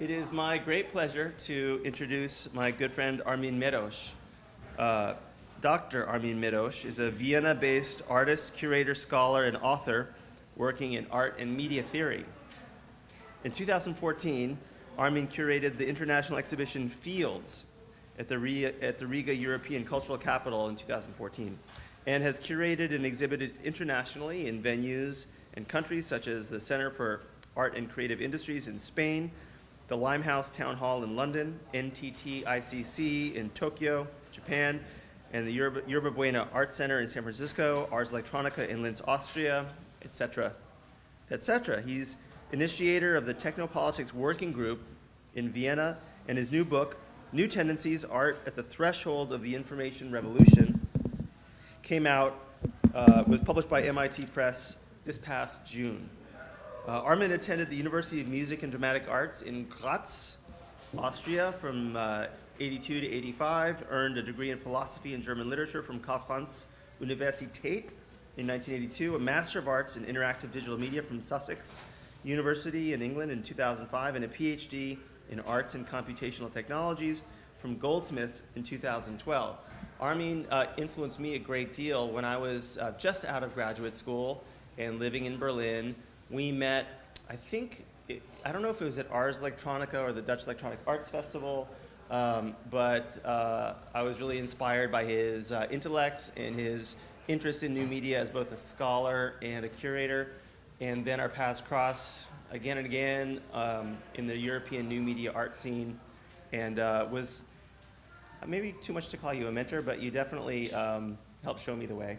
It is my great pleasure to introduce my good friend Armin Medosch. Dr. Armin Medosch is a Vienna-based artist, curator, scholar, and author working in art and media theory. In 2014, Armin curated the international exhibition Fields at the Riga European Cultural Capital in 2014, and has curated and exhibited internationally in venues and countries such as the Center for Art and Creative Industries in Spain, the Limehouse Town Hall in London, NTT ICC in Tokyo, Japan, and the Yerba Buena Art Center in San Francisco, Ars Electronica in Linz, Austria, etc., etc. He's initiator of the Technopolitics Working Group in Vienna, and his new book, New Tendencies, Art at the Threshold of the Information Revolution, was published by MIT Press this past June. Armin attended the University of Music and Dramatic Arts in Graz, Austria from 82 to 85, earned a degree in philosophy and German literature from Karl-Franz Universität in 1982, a Master of Arts in Interactive Digital Media from Sussex University in England in 2005, and a PhD in Arts and Computational Technologies from Goldsmiths in 2012. Armin influenced me a great deal when I was just out of graduate school and living in Berlin. We met, I don't know if it was at Ars Electronica or the Dutch Electronic Arts Festival, but I was really inspired by his intellect and his interest in new media as both a scholar and a curator. And then our paths crossed again and again in the European new media art scene, and was maybe too much to call you a mentor, but you definitely helped show me the way.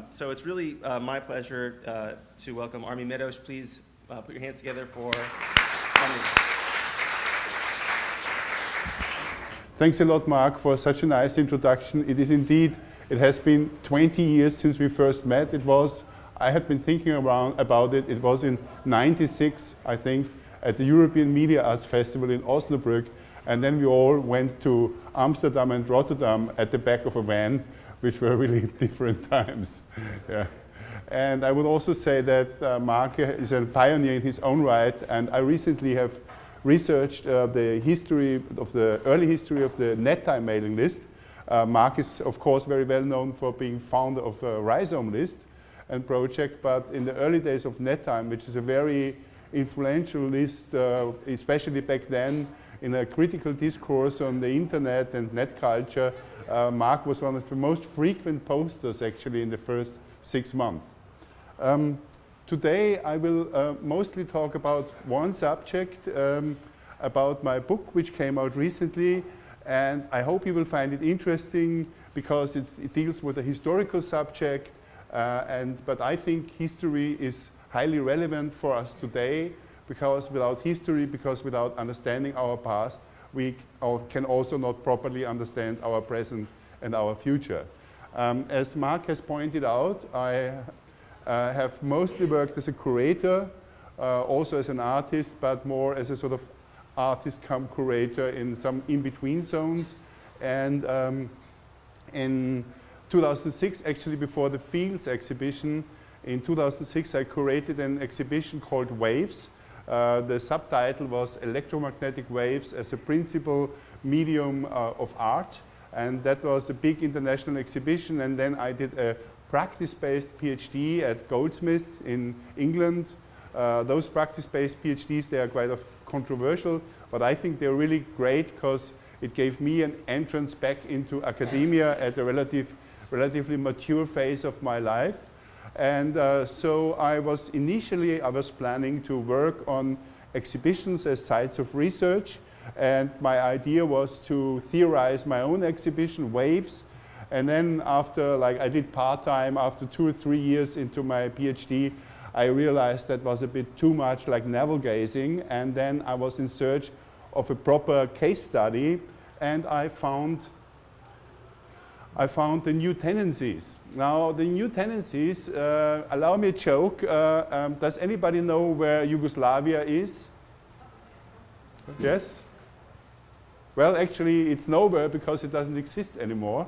So it's really my pleasure to welcome Armin Medosch. Please put your hands together for Armin. Thanks a lot, Mark, for such a nice introduction. It is indeed, it has been 20 years since we first met. I had been thinking about it. It was in '96, I think, at the European Media Arts Festival in Osnabrück. And then we all went to Amsterdam and Rotterdam at the back of a van, which were really different times. Yeah. And I would also say that Mark is a pioneer in his own right, and I recently have researched the early history of the NetTime mailing list. Mark is, of course, very well known for being founder of Rhizome list and project, but in the early days of NetTime, which is a very influential list, especially back then, in a critical discourse on the internet and net culture, Mark was one of the most frequent posters actually in the first 6 months. Today I will mostly talk about one subject, about my book which came out recently, and I hope you will find it interesting because it deals with a historical subject, but I think history is highly relevant for us today, because without understanding our past, we can also not properly understand our present and our future. As Mark has pointed out, I have mostly worked as a curator, also as an artist, but more as a sort of artist come curator in some in-between zones. And in 2006, actually before the Fields exhibition, in 2006 I curated an exhibition called Waves. The subtitle was Electromagnetic Waves as a Principal Medium of Art, and that was a big international exhibition. And then I did a practice-based PhD at Goldsmiths in England. Those practice-based PhDs, they are quite controversial, but I think they're really great because it gave me an entrance back into academia at a relatively mature phase of my life. And so I was planning to work on exhibitions as sites of research, and my idea was to theorize my own exhibition, Waves. And then after, I did part-time, after 2 or 3 years into my PhD, I realized that was a bit too much like navel-gazing, and then I was in search of a proper case study, and I found the New Tendencies. Now, the New Tendencies, allow me a joke. Does anybody know where Yugoslavia is? Yes? Well, actually, it's nowhere because it doesn't exist anymore.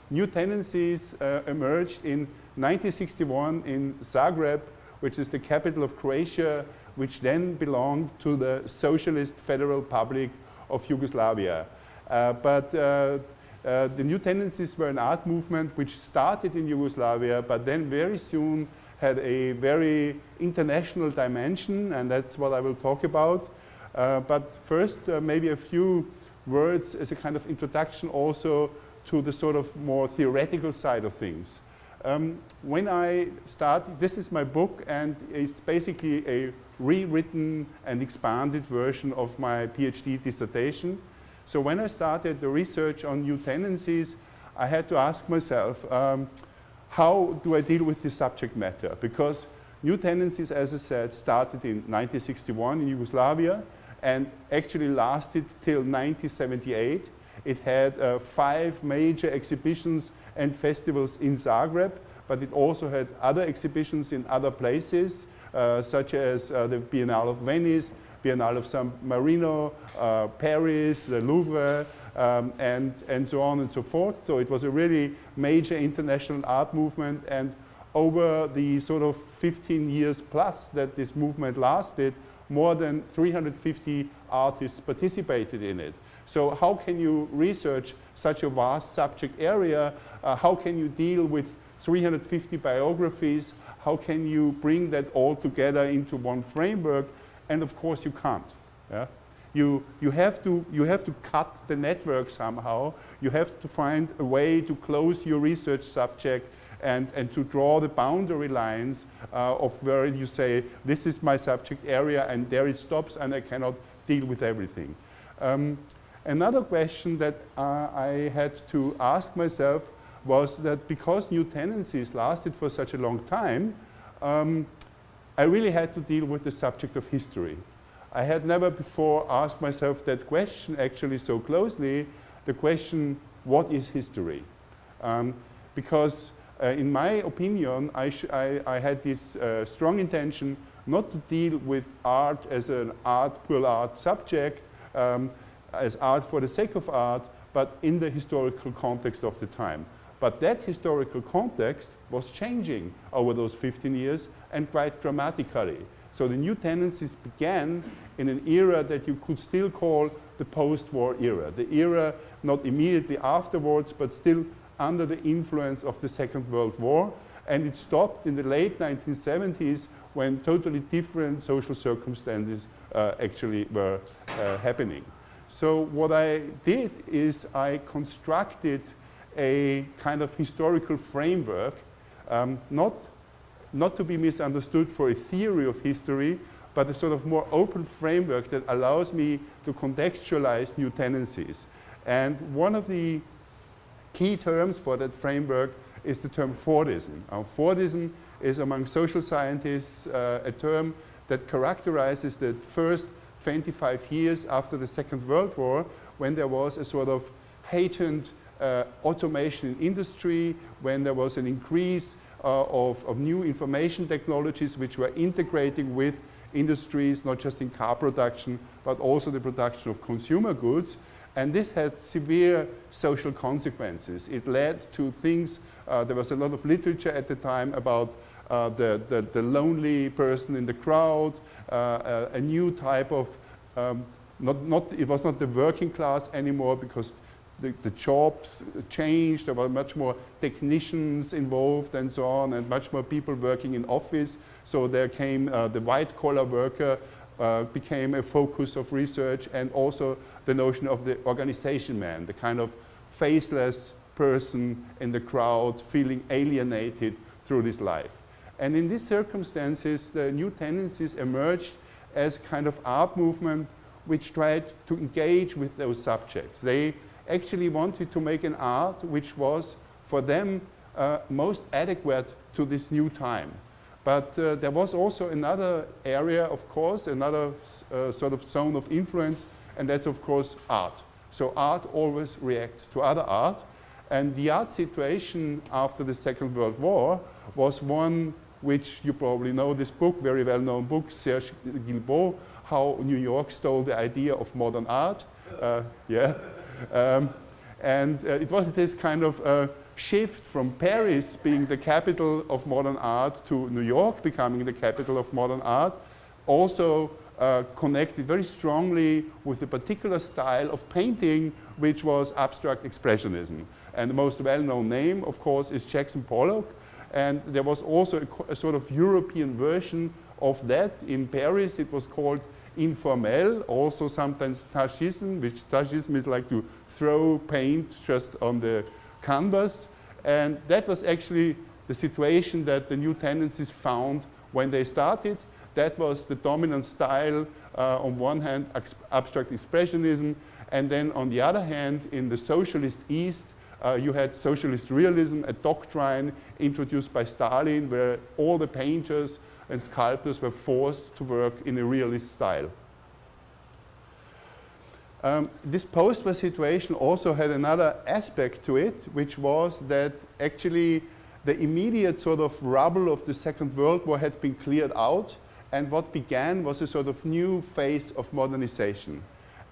New Tendencies emerged in 1961 in Zagreb, which is the capital of Croatia, which then belonged to the Socialist Federal Republic of Yugoslavia. But the New Tendencies were an art movement which started in Yugoslavia, but then very soon had a very international dimension, and that's what I will talk about. But first, maybe a few words as a kind of introduction also to the sort of more theoretical side of things. When I started, this is my book, and it's basically a rewritten and expanded version of my PhD dissertation. So when I started the research on New Tendencies, I had to ask myself, how do I deal with this subject matter? Because New Tendencies, as I said, started in 1961 in Yugoslavia and actually lasted till 1978. It had 5 major exhibitions and festivals in Zagreb, but it also had other exhibitions in other places, such as the Biennale of Venice, Biennale of San Marino, Paris, the Louvre, and so on and so forth. So it was a really major international art movement, and over the sort of 15 years plus that this movement lasted, more than 350 artists participated in it. So how can you research such a vast subject area? How can you deal with 350 biographies? How can you bring that all together into one framework? And of course you can't. Yeah? You have to cut the network somehow. You have to find a way to close your research subject and to draw the boundary lines of where you say, this is my subject area and there it stops and I cannot deal with everything. Another question that I had to ask myself was that because New Tendencies lasted for such a long time, I really had to deal with the subject of history. I had never before asked myself that question actually so closely, the question, what is history? Because in my opinion, I had this strong intention not to deal with art as an pure art subject, as art for the sake of art, but in the historical context of the time. But that historical context was changing over those 15 years and quite dramatically. So the New Tendencies began in an era that you could still call the post-war era. The era not immediately afterwards, but still under the influence of the Second World War. And it stopped in the late 1970s when totally different social circumstances actually were happening. So what I did is I constructed a kind of historical framework, not to be misunderstood for a theory of history, but a sort of more open framework that allows me to contextualize New Tendencies. And one of the key terms for that framework is the term Fordism. Fordism is among social scientists a term that characterizes the first 25 years after the Second World War, when there was a sort of heightened automation in industry, when there was an increase of new information technologies which were integrating with industries, not just in car production, but also the production of consumer goods. And this had severe social consequences. It led to things, there was a lot of literature at the time about the lonely person in the crowd, a new type of, it was not the working class anymore because the jobs changed. There were much more technicians involved and so on, and much more people working in office. So there came the white-collar worker became a focus of research, and also the notion of the organization man, the kind of faceless person in the crowd feeling alienated through this life. And in these circumstances, the New Tendencies emerged as kind of art movement which tried to engage with those subjects. They actually wanted to make an art which was, for them, most adequate to this new time. But there was also another area, of course, another sort of zone of influence, and that's, of course, art. So art always reacts to other art. And the art situation after the Second World War was one which you probably know, this book, very well-known book, Serge Guilbeault, How New York Stole the Idea of Modern Art. And it was this kind of shift from Paris being the capital of modern art to New York becoming the capital of modern art. also connected very strongly with a particular style of painting, which was abstract expressionism. And the most well-known name, of course, is Jackson Pollock. And there was also a sort of European version of that. In Paris, it was called informel, also sometimes tachisme, which tachisme is like to throw paint just on the canvas. And that was actually the situation that the New Tendencies found when they started. That was the dominant style, on one hand, abstract expressionism, and then on the other hand, in the socialist East, you had socialist realism, a doctrine introduced by Stalin, where all the painters and sculptors were forced to work in a realist style. This post-war situation also had another aspect to it, which was that actually the immediate sort of rubble of the Second World War had been cleared out, and what began was a sort of new phase of modernization.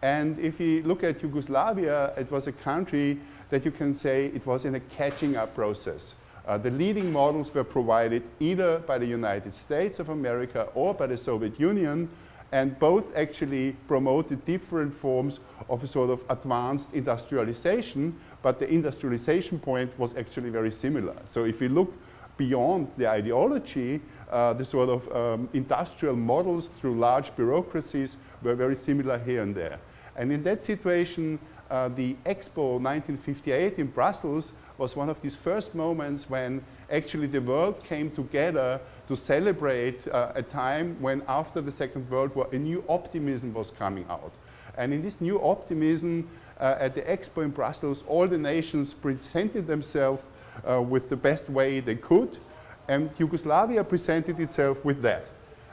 And if you look at Yugoslavia, it was a country that you can say it was in a catching up process. The leading models were provided either by the United States of America or by the Soviet Union, and both actually promoted different forms of a sort of advanced industrialization, but the industrialization point was actually very similar. So if you look beyond the ideology, the sort of industrial models through large bureaucracies were very similar here and there. And in that situation, the Expo 1958 in Brussels was one of these first moments when actually the world came together to celebrate a time when after the Second World War, a new optimism was coming out. And in this new optimism, at the Expo in Brussels, all the nations presented themselves with the best way they could, and Yugoslavia presented itself with that.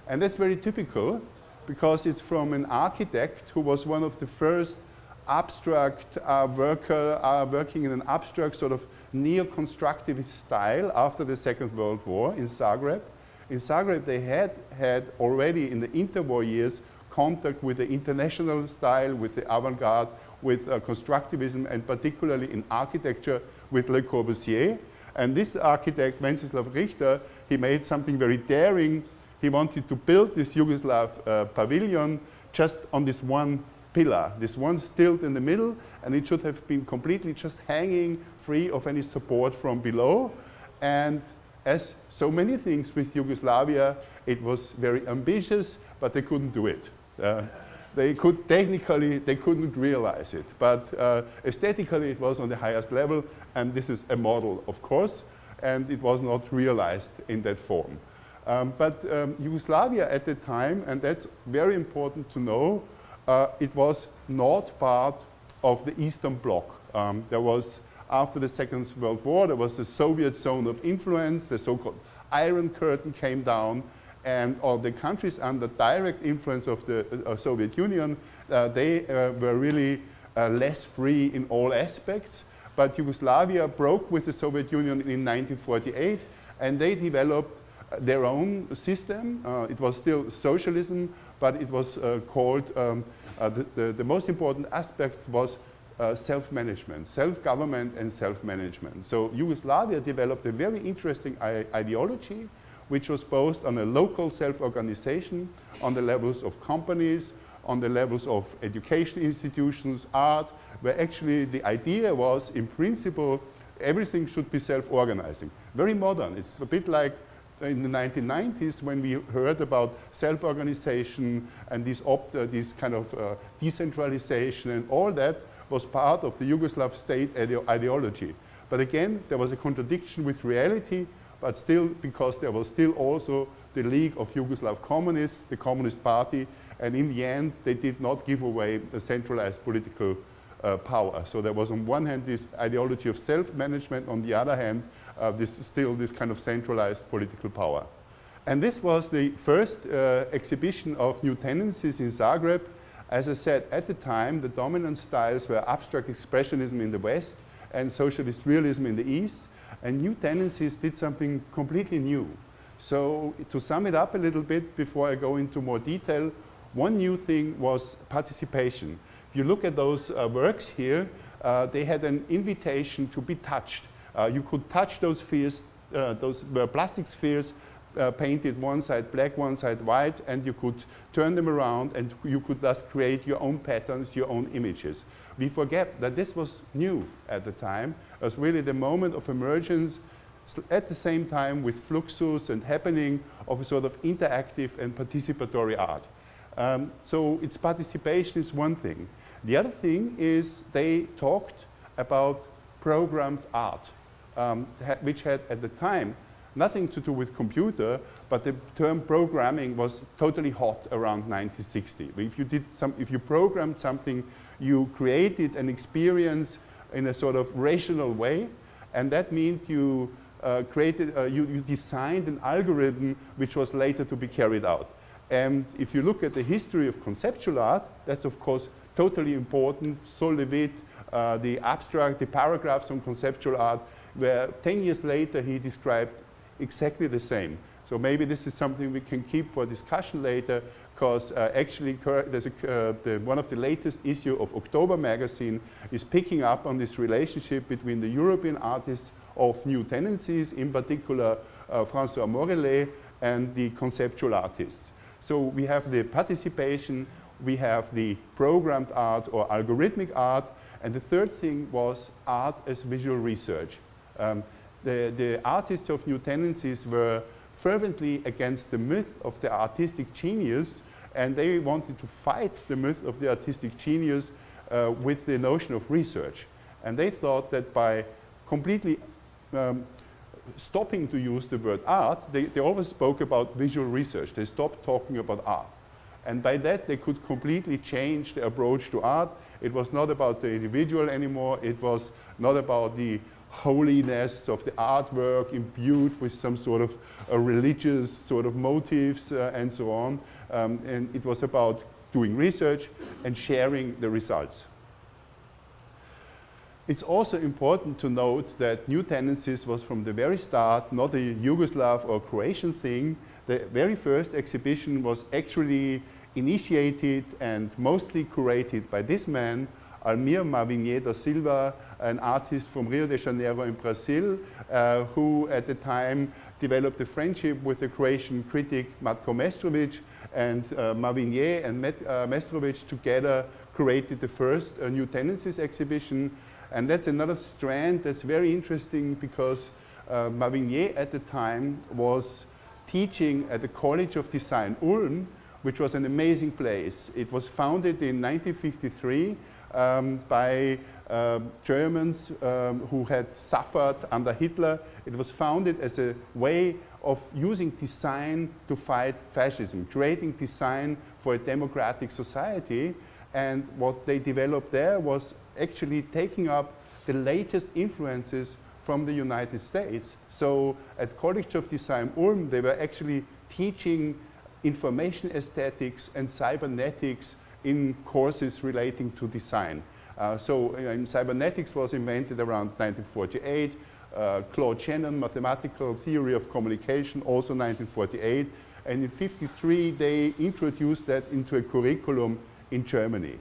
And that's very typical, because it's from an architect who was one of the first abstract working in an abstract sort of neo-constructivist style after the Second World War in Zagreb. In Zagreb, they had already in the interwar years contact with the international style, with the avant-garde, with constructivism, and particularly in architecture with Le Corbusier. And this architect, Wenceslav Richter, he made something very daring. He wanted to build this Yugoslav pavilion just on this one pillar, this one stilt in the middle, and it should have been completely just hanging free of any support from below. And as so many things with Yugoslavia, it was very ambitious, but they couldn't do it. They could technically, they couldn't realize it, but aesthetically it was on the highest level, and this is a model, of course, and it was not realized in that form. But Yugoslavia at the time, and that's very important to know, it was not part of the Eastern Bloc. There was, after the Second World War, there was the Soviet zone of influence, the so-called Iron Curtain came down, and all the countries under direct influence of the Soviet Union, they were really less free in all aspects. But Yugoslavia broke with the Soviet Union in 1948, and they developed their own system. It was still socialism, but it was called, the most important aspect was self-management, self-government and self-management. So Yugoslavia developed a very interesting ideology, which was based on a local self-organization on the levels of companies, on the levels of education institutions, art, where actually the idea was, in principle, everything should be self-organizing. Very modern. It's a bit like in the 1990s when we heard about self-organization and this kind of decentralization, and all that was part of the Yugoslav state ideology. But again, there was a contradiction with reality, but still, because there was still also the League of Yugoslav Communists, the Communist Party, and in the end, they did not give away the centralized political power. So there was on one hand this ideology of self-management, on the other hand, this kind of centralized political power. And this was the first exhibition of New Tendencies in Zagreb. As I said, at the time, the dominant styles were abstract expressionism in the West and socialist realism in the East. And New Tendencies did something completely new. So to sum it up a little bit before I go into more detail, one new thing was participation. If you look at those works here, they had an invitation to be touched. You could touch those spheres, those were plastic spheres painted one side black, one side white, and you could turn them around and you could thus create your own patterns, your own images. We forget that this was new at the time. It was really the moment of emergence at the same time with Fluxus and happening of a sort of interactive and participatory art. So its participation is one thing. The other thing is they talked about programmed art, which had at the time nothing to do with computer, but the term programming was totally hot around 1960. If you programmed something, you created an experience in a sort of rational way, and that meant you you designed an algorithm which was later to be carried out. And if you look at the history of conceptual art, that's of course totally important. Sol Levitt, the abstract, the paragraphs on conceptual art, where 10 years later he described exactly the same. So maybe this is something we can keep for discussion later, because actually there's one of the latest issue of October magazine is picking up on this relationship between the European artists of new tendencies, in particular François Morellet, and the conceptual artists. So we have the participation, we have the programmed art or algorithmic art, and the third thing was art as visual research. The artists of new tendencies were fervently against the myth of the artistic genius, and they wanted to fight the myth of the artistic genius with the notion of research. And they thought that by completely stopping to use the word art, they always spoke about visual research. They stopped talking about art. And by that, they could completely change the approach to art. It was not about the individual anymore. It was not about the holiness of the artwork imbued with some sort of religious sort of motives and so on. And it was about doing research and sharing the results. It's also important to note that New Tendencies was from the very start not a Yugoslav or Croatian thing. The very first exhibition was actually initiated and mostly curated by this man, Almir Mavinier da Silva, an artist from Rio de Janeiro in Brazil, who at the time developed a friendship with the Croatian critic Matko Mestrovic, and Mavinier and Mestrovic together created the first New Tendencies exhibition. And that's another strand that's very interesting, because Mavinier at the time was teaching at the College of Design Ulm, which was an amazing place. It was founded in 1953 by Germans who had suffered under Hitler. It was founded as a way of using design to fight fascism, creating design for a democratic society. And what they developed there was actually taking up the latest influences from the United States. So at College of Design Ulm, they were actually teaching information aesthetics and cybernetics in courses relating to design. Cybernetics was invented around 1948. Claude Shannon, Mathematical Theory of Communication, also 1948. And in 1953, they introduced that into a curriculum in Germany.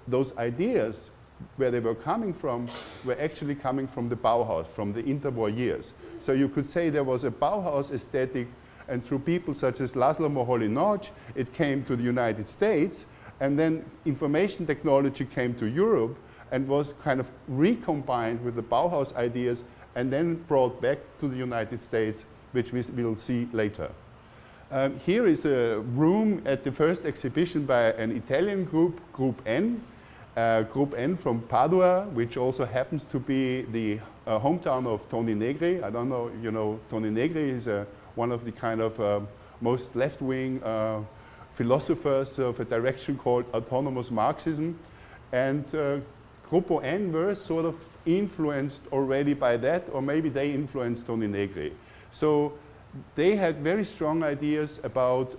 Those ideas, where they were coming from, were actually coming from the Bauhaus, from the interwar years. So you could say there was a Bauhaus aesthetic, and through people such as Laszlo Moholy-Nagy, it came to the United States, and then information technology came to Europe and was kind of recombined with the Bauhaus ideas and then brought back to the United States, which we will see later. Here is a room at the first exhibition by an Italian group, Group N. Group N from Padua, which also happens to be the hometown of Toni Negri. I don't know, you know, Toni Negri is one of the kind of most left-wing philosophers of a direction called autonomous Marxism. And Gruppo N were sort of influenced already by that, or maybe they influenced Toni Negri. So they had very strong ideas about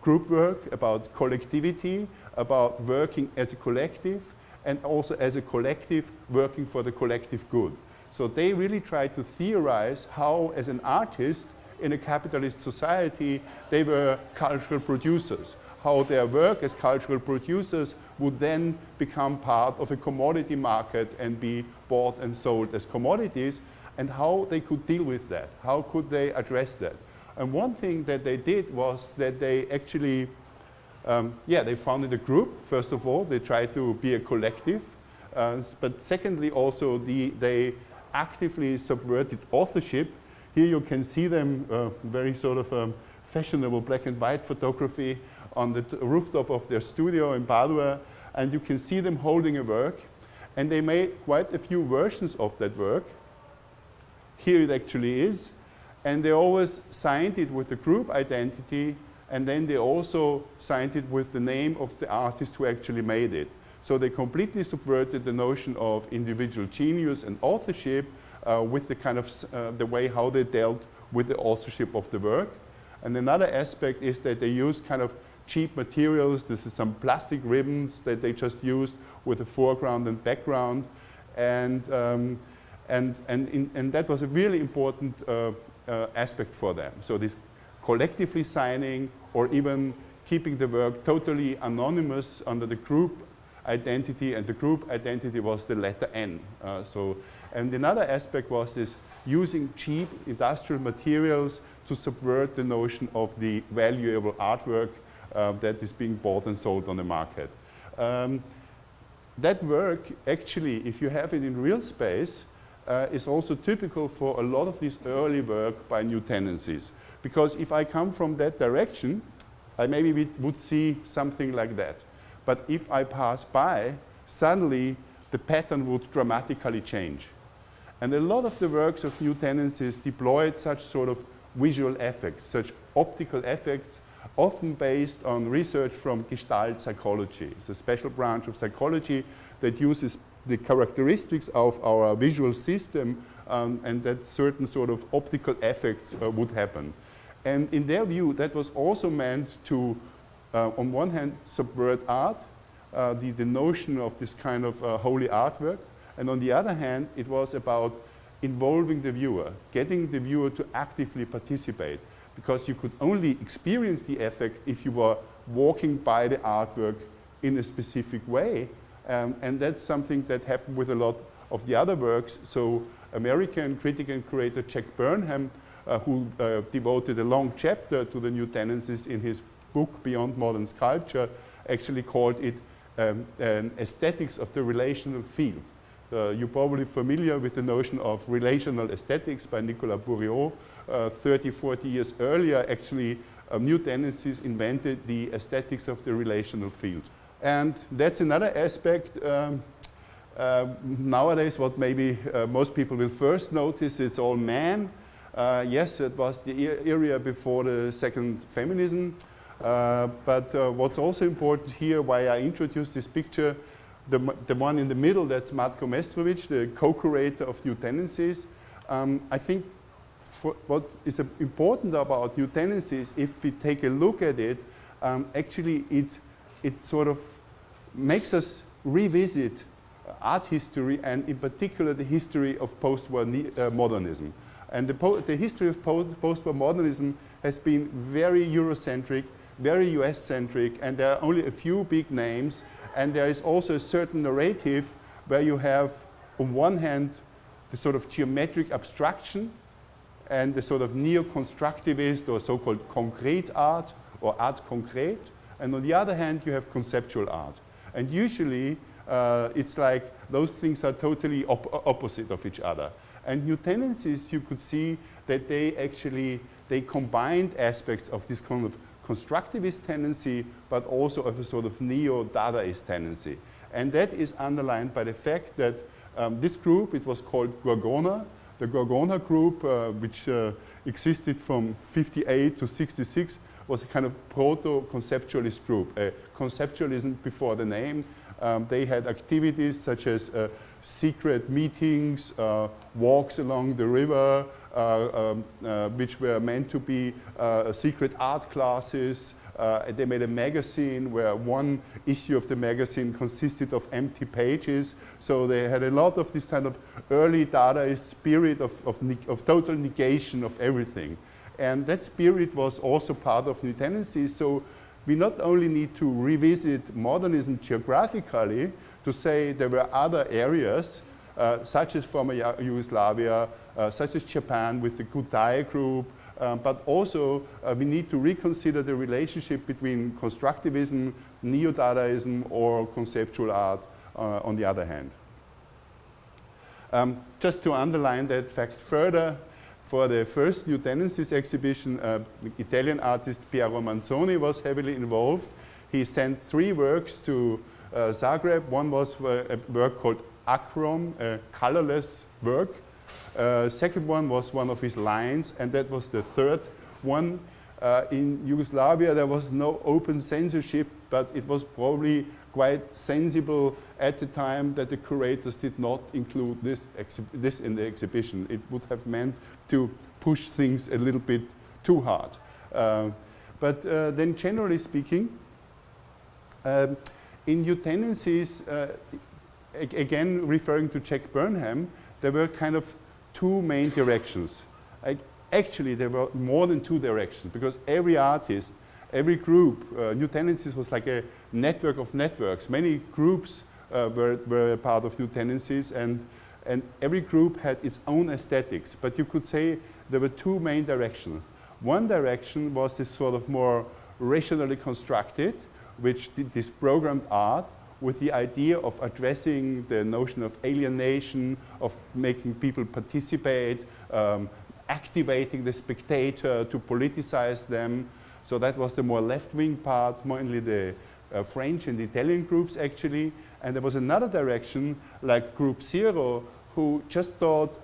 group work, about collectivity, about working as a collective, and also as a collective working for the collective good. So they really tried to theorize how, as an artist in a capitalist society, they were cultural producers, how their work as cultural producers would then become part of a commodity market and be bought and sold as commodities, and how they could deal with that, how could they address that. And one thing that they did was that they actually, they founded a group. First of all, they tried to be a collective. But secondly, also, they actively subverted authorship. Here you can see them, very sort of fashionable black and white photography on the rooftop of their studio in Padua. And you can see them holding a work. And they made quite a few versions of that work. Here it actually is. And they always signed it with the group identity, and then they also signed it with the name of the artist who actually made it. So they completely subverted the notion of individual genius and authorship with the kind of the way how they dealt with the authorship of the work. And another aspect is that they used kind of cheap materials. This is some plastic ribbons that they just used with the foreground and background. And that was a really important aspect for them. So this collectively signing or even keeping the work totally anonymous under the group identity, and the group identity was the letter N. And another aspect was this using cheap industrial materials to subvert the notion of the valuable artwork that is being bought and sold on the market. That work, actually, if you have it in real space, is also typical for a lot of this early work by New Tendencies. Because if I come from that direction, I maybe would see something like that. But if I pass by, suddenly the pattern would dramatically change. And a lot of the works of New Tendencies deployed such sort of visual effects, such optical effects, often based on research from Gestalt psychology. It's a special branch of psychology that uses the characteristics of our visual system and that certain sort of optical effects would happen. And in their view, that was also meant to, on one hand, subvert art, the notion of this kind of holy artwork, and on the other hand, it was about involving the viewer, getting the viewer to actively participate, because you could only experience the effect if you were walking by the artwork in a specific way. And that's something that happened with a lot of the other works. So American critic and curator Jack Burnham, who devoted a long chapter to the New Tendencies in his book Beyond Modern Sculpture, actually called it an aesthetics of the relational field. You're probably familiar with the notion of relational aesthetics by Nicolas Bourriot. 30, 40 years earlier, actually, New Tendencies invented the aesthetics of the relational field. And that's another aspect. Nowadays, what maybe most people will first notice, it's all man. Yes, it was the area before the second feminism. But what's also important here, why I introduced this picture, the one in the middle, that's Matko Mestrovic, the co-curator of New Tendencies. I think what is important about New Tendencies, if we take a look at it, actually it sort of makes us revisit art history, and in particular the history of post-war modernism. And the history of post-war modernism has been very Eurocentric, very US-centric, and there are only a few big names. And there is also a certain narrative where you have, on one hand, the sort of geometric abstraction and the sort of neo-constructivist or so-called concrete art or art concrete. And on the other hand, you have conceptual art. And usually, it's like those things are totally opposite of each other. And New Tendencies, you could see that they combined aspects of this kind of constructivist tendency, but also of a sort of neo-Dadaist tendency. And that is underlined by the fact that this group, it was called Gorgona. The Gorgona group, which existed from 58 to 66, was a kind of proto-conceptualist group, conceptualism before the name. They had activities such as secret meetings, walks along the river, which were meant to be secret art classes. They made a magazine where one issue of the magazine consisted of empty pages. So they had a lot of this kind of early Dadaist spirit of total negation of everything. And that spirit was also part of New Tendencies. So we not only need to revisit modernism geographically to say there were other areas, such as former Yugoslavia, such as Japan with the Kutai group, but also we need to reconsider the relationship between constructivism, neo-Dadaism, or conceptual art on the other hand. Just to underline that fact further, for the first New Tendencies exhibition, the Italian artist Piero Manzoni was heavily involved. He sent 3 works to Zagreb. One was a work called Achrom, a colorless work. Second one was one of his lines, and that was the third one. In Yugoslavia, there was no open censorship, but it was probably quite sensible at the time that the curators did not include this in the exhibition. It would have meant to push things a little bit too hard. But then generally speaking, in New Tendencies, again referring to Jack Burnham, there were kind of 2 main directions. Actually, there were more than 2 directions, because every artist, every group, New Tendencies was like a network of networks. Many groups were a part of New Tendencies, and every group had its own aesthetics. But you could say there were 2 main directions. One direction was this sort of more rationally constructed, which did this programmed art with the idea of addressing the notion of alienation, of making people participate, activating the spectator to politicize them. So that was the more left-wing part, mainly the French and Italian groups actually. And there was another direction, like Group Zero, who just thought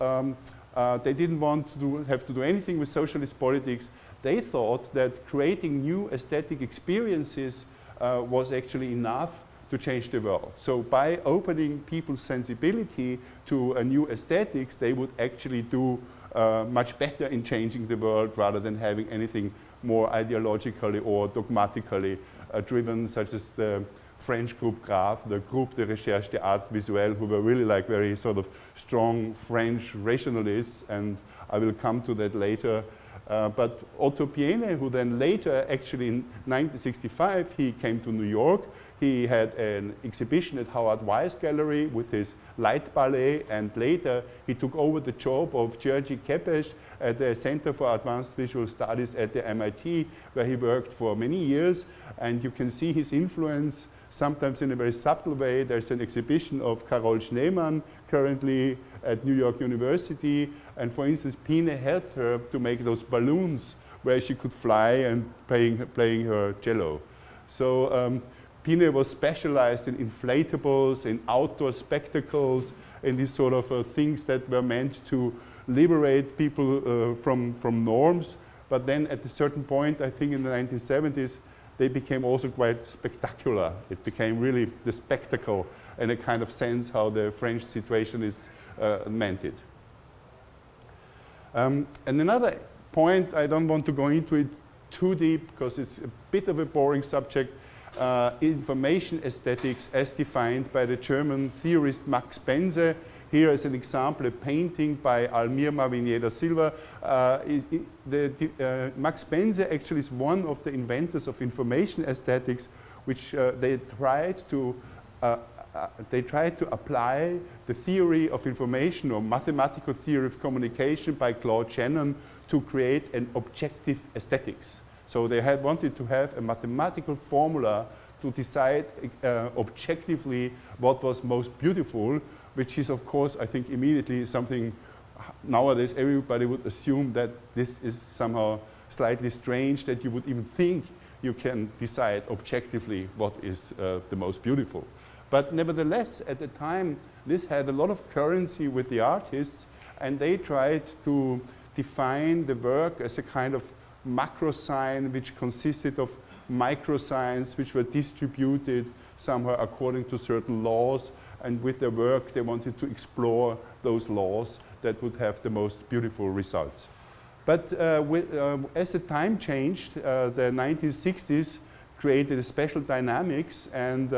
they didn't want to have to do anything with socialist politics. They thought that creating new aesthetic experiences was actually enough to change the world. So by opening people's sensibility to a new aesthetics, they would actually do much better in changing the world rather than having anything more ideologically or dogmatically driven, such as the French group Grave, the Groupe de Recherche des Arts Visuels, who were really like very sort of strong French rationalists, and I will come to that later. But Otto Piene, who then later, actually in 1965, he came to New York. He had an exhibition at Howard Weiss Gallery with his light ballet, and later he took over the job of György Kepes at the Center for Advanced Visual Studies at the MIT, where he worked for many years. And you can see his influence sometimes in a very subtle way. There's an exhibition of Carol Schneemann currently at New York University. And for instance, Piene helped her to make those balloons where she could fly and playing her cello. So Piene was specialized in inflatables, in outdoor spectacles, in these sort of things that were meant to liberate people from norms. But then at a certain point, I think in the 1970s, they became also quite spectacular. It became really the spectacle in a kind of sense how the French situation is meant it. And another point, I don't want to go into it too deep because it's a bit of a boring subject, information aesthetics as defined by the German theorist Max Bense. Here is an example, a painting by Almir Mavinier da Silva. Max Bense actually is one of the inventors of information aesthetics, which they tried to apply the theory of information or mathematical theory of communication by Claude Shannon to create an objective aesthetics. So they had wanted to have a mathematical formula to decide objectively what was most beautiful, which is, of course, I think immediately something nowadays everybody would assume that this is somehow slightly strange, that you would even think you can decide objectively what is the most beautiful. But nevertheless, at the time, this had a lot of currency with the artists, and they tried to define the work as a kind of macro sign which consisted of micro signs which were distributed somehow according to certain laws, and with their work they wanted to explore those laws that would have the most beautiful results. But as the time changed, the 1960s created a special dynamics, and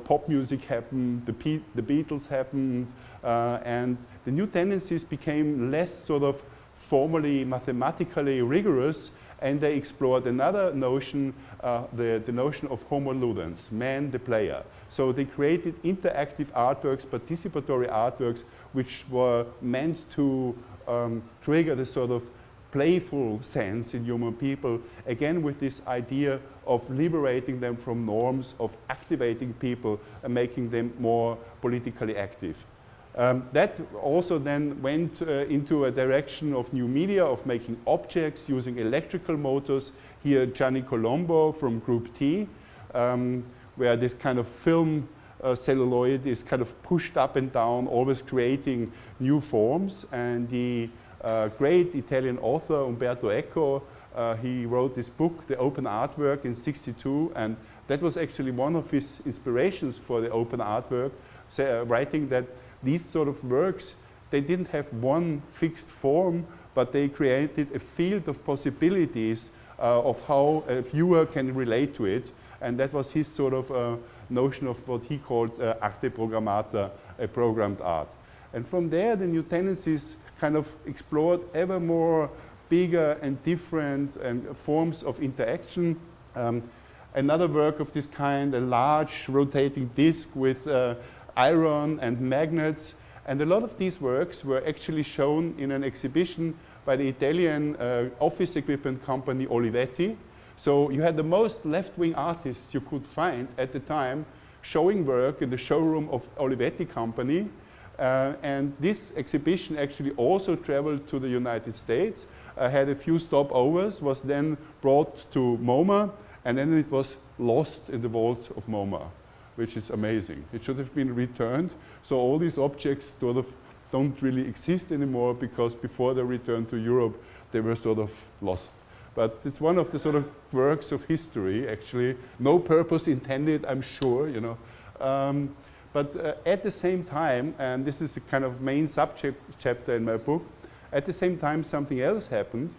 pop music happened, the Beatles happened, and the New Tendencies became less sort of formally mathematically rigorous, and they explored another notion, the notion of homo ludens, man the player. So they created interactive artworks, participatory artworks, which were meant to trigger the sort of playful sense in human people, again with this idea of liberating them from norms, of activating people and making them more politically active. That also then went into a direction of new media, of making objects using electrical motors. Here, Gianni Colombo from Group T, where this kind of film celluloid is kind of pushed up and down, always creating new forms. And the great Italian author Umberto Eco, he wrote this book, The Open Artwork, in '62, and that was actually one of his inspirations for the open artwork, writing that these sort of works, they didn't have one fixed form, but they created a field of possibilities of how a viewer can relate to it. And that was his sort of notion of what he called arte programmata, a programmed art. And from there, the new tendencies kind of explored ever more bigger and different and forms of interaction. Another work of this kind, a large rotating disc with iron and magnets. And a lot of these works were actually shown in an exhibition by the Italian office equipment company Olivetti. So you had the most left-wing artists you could find at the time showing work in the showroom of Olivetti company. And this exhibition actually also traveled to the United States, had a few stopovers, was then brought to MoMA, and then it was lost in the vaults of MoMA, which is amazing. It should have been returned. So all these objects sort of don't really exist anymore because before they returned to Europe, they were sort of lost. But it's one of the sort of works of history, actually. No purpose intended, I'm sure, you know. But at the same time, and this is a kind of main subject chapter in my book, at the same time something else happened.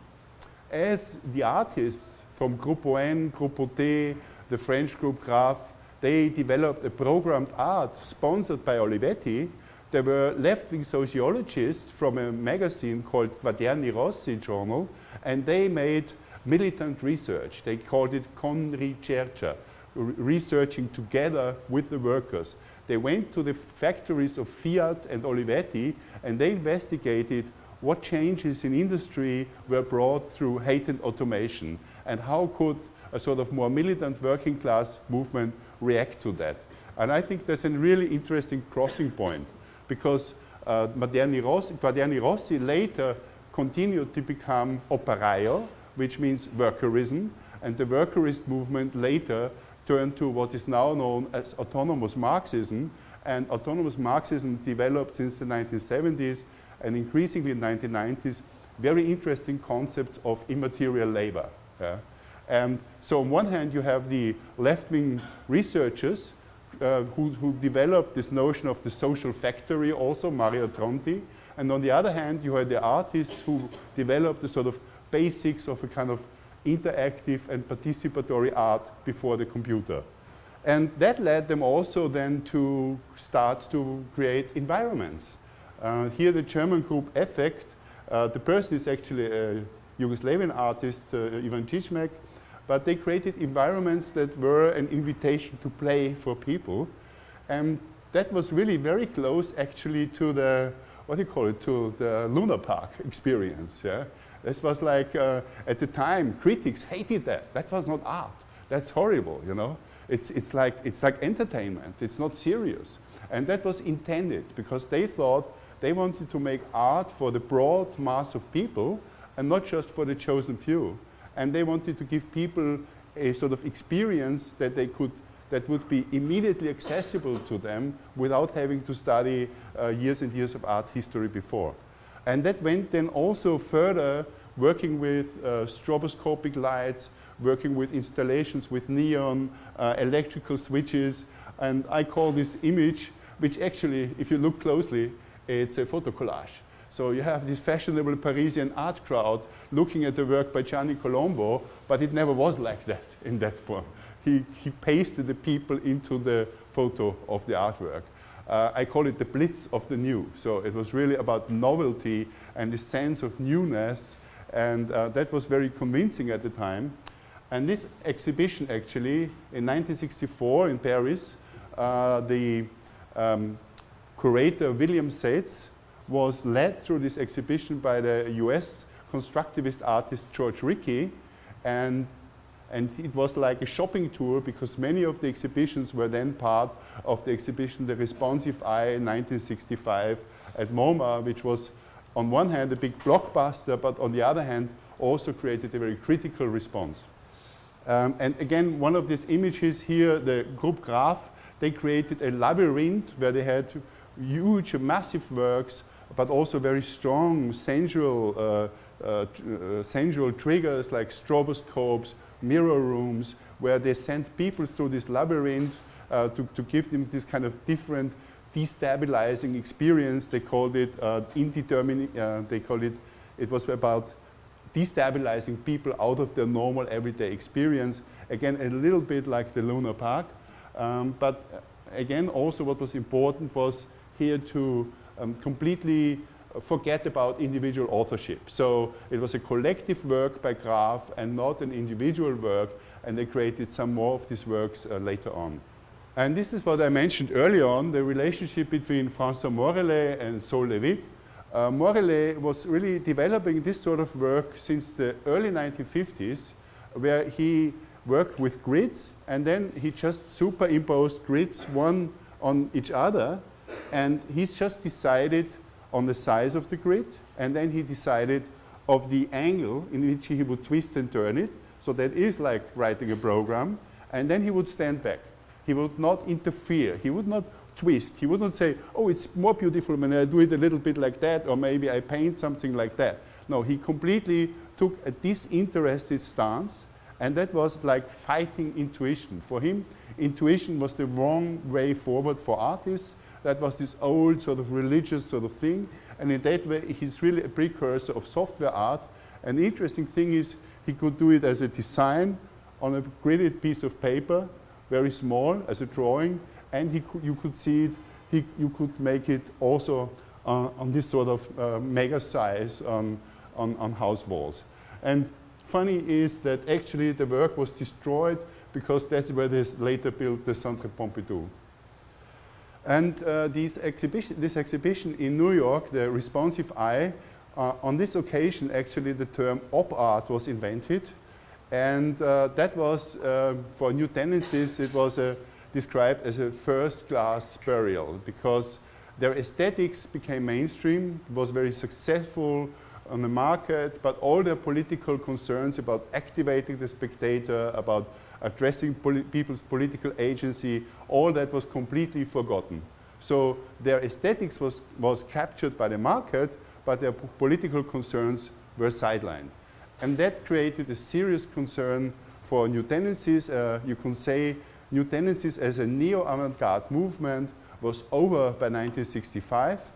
As the artists from Gruppo N, Gruppo T, the French group Graf, they developed a programmed art sponsored by Olivetti. There were left-wing sociologists from a magazine called Quaderni Rossi journal, and they made militant research. They called it con ricerca, researching together with the workers. They went to the factories of Fiat and Olivetti, and they investigated what changes in industry were brought through hate and automation, and how could a sort of more militant working class movement react to that. And I think that's a really interesting crossing point, because Quaderni Rossi later continued to become operaio, which means workerism, and the workerist movement later turned to what is now known as autonomous Marxism, and autonomous Marxism developed since the 1970s and increasingly in the 1990s very interesting concepts of immaterial labor. Yeah? And so on one hand you have the left-wing researchers who developed this notion of the social factory also, Mario Tronti, and on the other hand you had the artists who developed the sort of basics of a kind of interactive and participatory art before the computer. And that led them also then to start to create environments. Here the German group Effect, the person is actually a Yugoslavian artist, Ivan Čizmek, but they created environments that were an invitation to play for people. And that was really very close actually to the, to the Luna Park experience. Yeah? This was like, at the time, critics hated that. That was not art. That's horrible, you know. It's like entertainment. It's not serious. And that was intended because they thought they wanted to make art for the broad mass of people and not just for the chosen few. And they wanted to give people a sort of experience that that would be immediately accessible to them without having to study years and years of art history before. And that went then also further, working with stroboscopic lights, working with installations with neon, electrical switches, and I call this image, which actually, if you look closely, it's a photo collage. So you have this fashionable Parisian art crowd looking at the work by Gianni Colombo, but it never was like that in that form. He pasted the people into the photo of the artwork. I call it the blitz of the new. So it was really about novelty and the sense of newness, and that was very convincing at the time. And this exhibition actually, in 1964 in Paris, the curator William Seitz was led through this exhibition by the US constructivist artist George Rickey, and it was like a shopping tour because many of the exhibitions were then part of the exhibition The Responsive Eye in 1965 at MoMA, which was on one hand a big blockbuster, but on the other hand also created a very critical response. And again, one of these images here, the group Graf, they created a labyrinth where they had huge, massive works, but also very strong sensual triggers like stroboscopes, mirror rooms, where they sent people through this labyrinth to give them this kind of different destabilizing experience. They called it it was about destabilizing people out of their normal everyday experience. Again, a little bit like the Luna Park. But again, also what was important was here to completely forget about individual authorship. So it was a collective work by Graf and not an individual work, and they created some more of these works later on. And this is what I mentioned earlier on, the relationship between François Morellet and Saul Levitt. Morellet was really developing this sort of work since the early 1950s, where he worked with grids, and then he just superimposed grids one on each other, and he's just decided on the size of the grid, and then he decided of the angle in which he would twist and turn it. So that is like writing a program, and then he would stand back. He would not interfere. He would not twist. He would not say, oh, it's more beautiful when I do it a little bit like that, or maybe I paint something like that. No, he completely took a disinterested stance, and that was like fighting intuition. For him, intuition was the wrong way forward for artists. That was this old sort of religious sort of thing, and in that way, he's really a precursor of software art. And the interesting thing is, he could do it as a design on a gridded piece of paper, very small, as a drawing, and you could see it, you could make it also on this sort of mega size on house walls. And funny is that actually the work was destroyed because that's where they later built the Centre Pompidou. And this exhibition in New York, the Responsive Eye, on this occasion actually the term op art was invented. And that was, for New Tendencies, it was described as a first-class burial because their aesthetics became mainstream, it was very successful on the market, but all their political concerns about activating the spectator, about addressing people's political agency, all that was completely forgotten. So their aesthetics was captured by the market, but their political concerns were sidelined. And that created a serious concern for New Tendencies. You can say New Tendencies as a neo-avant-garde movement was over by 1965.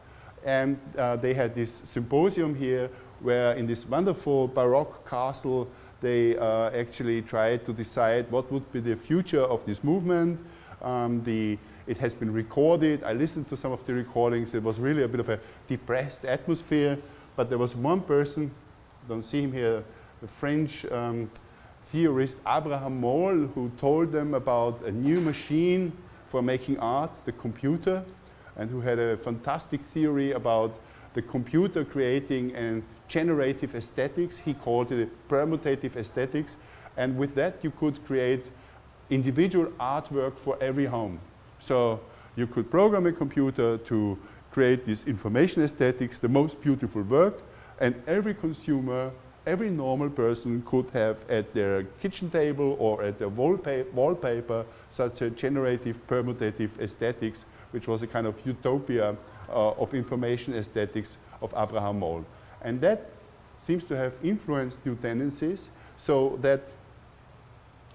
And they had this symposium here where in this wonderful Baroque castle, they actually tried to decide what would be the future of this movement. It has been recorded. I listened to some of the recordings. It was really a bit of a depressed atmosphere. But there was one person, don't see him here, the French theorist Abraham Moll, who told them about a new machine for making art, the computer, and who had a fantastic theory about the computer creating a generative aesthetics. He called it permutative aesthetics. And with that, you could create individual artwork for every home. So you could program a computer to create this information aesthetics, the most beautiful work, and every consumer, every normal person could have at their kitchen table or at their wallpaper such a generative permutative aesthetics, which was a kind of utopia of information aesthetics of Abraham Moll. And that seems to have influenced New Tendencies, so that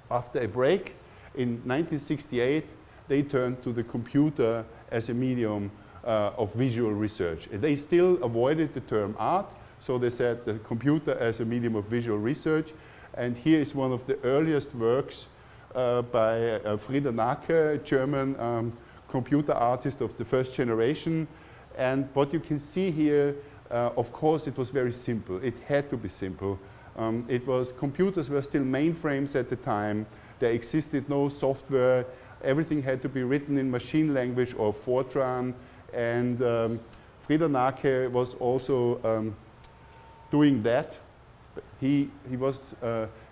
after a break in 1968, they turned to the computer as a medium of visual research. They still avoided the term art, so they said the computer as a medium of visual research. And here is one of the earliest works by Frieda Nake, German computer artist of the first generation. And what you can see here, of course, it was very simple. It had to be simple. Computers were still mainframes at the time. There existed no software. Everything had to be written in machine language or Fortran. And Frieda Nake was also doing that. he was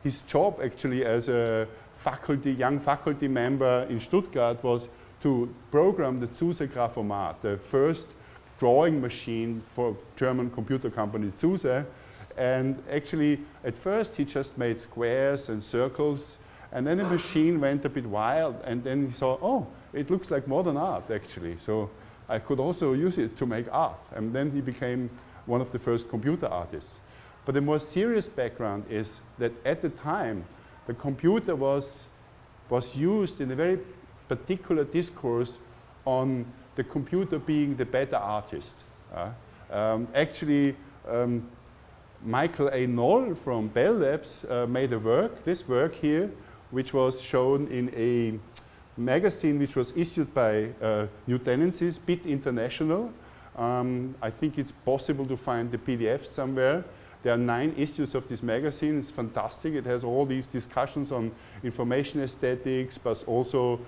his job actually as a young faculty member in Stuttgart was to program the Zuse Graphomat, the first drawing machine for German computer company Zuse. And actually, at first, he just made squares and circles, and then the machine went a bit wild, and then he saw, oh, it looks like modern art, actually. So I could also use it to make art. And then he became one of the first computer artists. But the more serious background is that at the time, the computer was used in a very particular discourse on the computer being the better artist. Actually, Michael A. Knoll from Bell Labs made a work, this work here, which was shown in a magazine which was issued by New Tendencies, Bit International. I think it's possible to find the PDF somewhere. There are 9 issues of this magazine. It's fantastic. It has all these discussions on information aesthetics, but also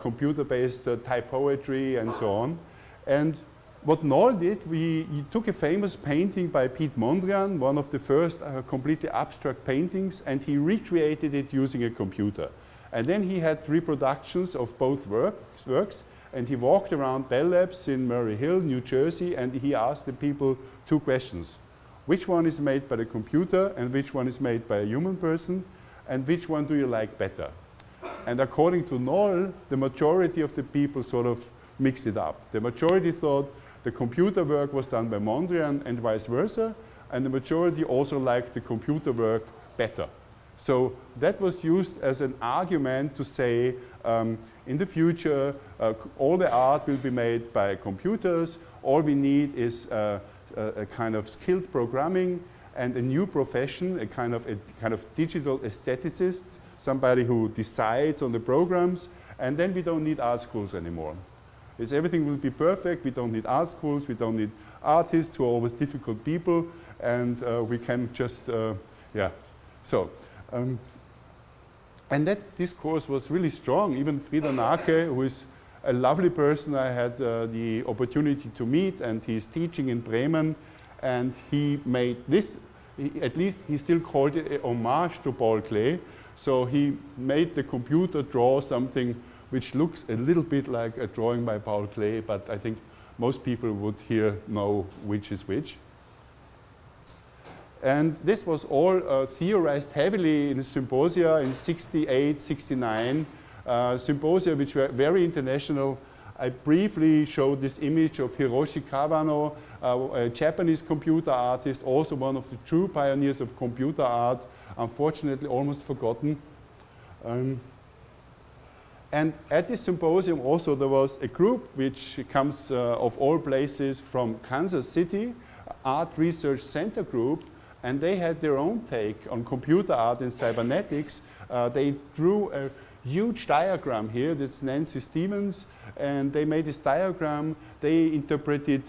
computer-based typoetry and so on. And what Knoll did, he took a famous painting by Piet Mondrian, one of the first completely abstract paintings, and he recreated it using a computer. And then he had reproductions of both works, and he walked around Bell Labs in Murray Hill, New Jersey, and he asked the people 2 questions. Which one is made by the computer, and which one is made by a human person, and which one do you like better? And according to Knoll, the majority of the people sort of mixed it up. The majority thought the computer work was done by Mondrian and vice versa, and the majority also liked the computer work better. So that was used as an argument to say, in the future, all the art will be made by computers. All we need is a kind of skilled programming and a new profession, a kind of digital aestheticist, somebody who decides on the programs, and then we don't need art schools anymore. Everything will be perfect. We don't need art schools. We don't need artists who are always difficult people, and we can just, yeah. So, and that discourse was really strong. Even Frieder Nake, who is a lovely person I had the opportunity to meet, and he's teaching in Bremen, and he made this, at least he still called it a homage to Paul Klee. So he made the computer draw something which looks a little bit like a drawing by Paul Klee, but I think most people would here know which is which. And this was all theorized heavily in symposia in 68, 69, symposia which were very international. I briefly showed this image of Hiroshi Kawano, a Japanese computer artist, also one of the true pioneers of computer art, unfortunately almost forgotten. And at this symposium also there was a group which comes of all places from Kansas City, Art Research Center group, and they had their own take on computer art and cybernetics. They drew a huge diagram here. That's Nancy Stevens, and they made this diagram. They interpreted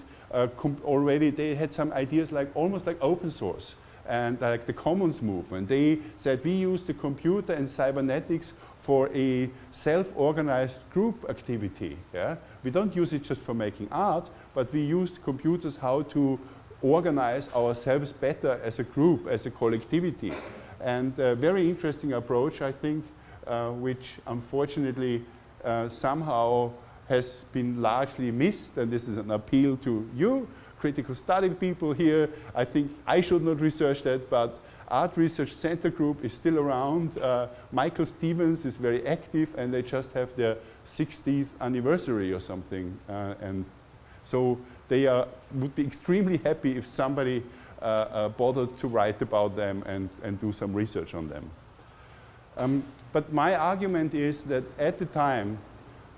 already, they had some ideas like almost like open source and like the commons movement. They said we use the computer and cybernetics for a self-organized group activity. Yeah? We don't use it just for making art, but we use computers how to organize ourselves better as a group, as a collectivity. And a very interesting approach, I think, which unfortunately somehow has been largely missed, and this is an appeal to you, critical study people here. I think I should not research that, but Art Research Center Group is still around. Michael Stevens is very active, and they just have their 60th anniversary or something. And so they would be extremely happy if somebody bothered to write about them and do some research on them. But my argument is that at the time,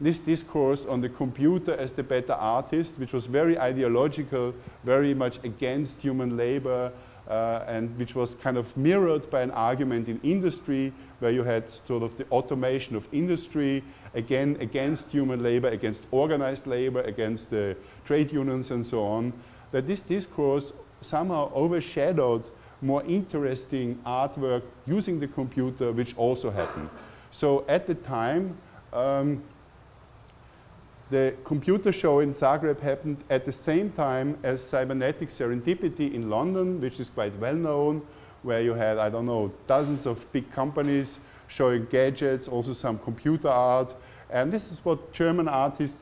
this discourse on the computer as the better artist, which was very ideological, very much against human labor, and which was kind of mirrored by an argument in industry, where you had sort of the automation of industry, again against human labor, against organized labor, against the trade unions and so on, that this discourse somehow overshadowed more interesting artwork using the computer, which also happened. So at the time, the computer show in Zagreb happened at the same time as Cybernetic Serendipity in London, which is quite well known, where you had, I don't know, dozens of big companies showing gadgets, also some computer art. And this is what German artist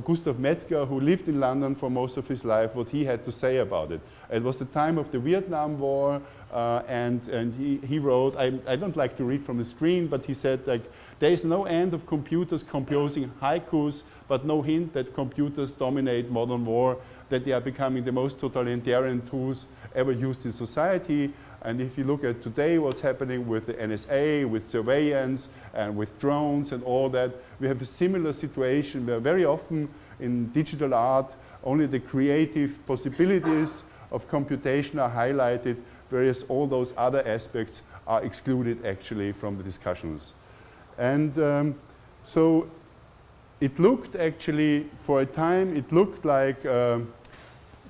Gustav Metzger, who lived in London for most of his life, what he had to say about it. It was the time of the Vietnam War, and he wrote, I don't like to read from the screen, but he said, like, there is no end of computers composing haikus, but no hint that computers dominate modern war, that they are becoming the most totalitarian tools ever used in society. And if you look at today what's happening with the NSA, with surveillance, and with drones and all that, we have a similar situation where very often in digital art, only the creative possibilities of computation are highlighted, whereas all those other aspects are excluded actually from the discussions. And so it looked actually, for a time, it looked like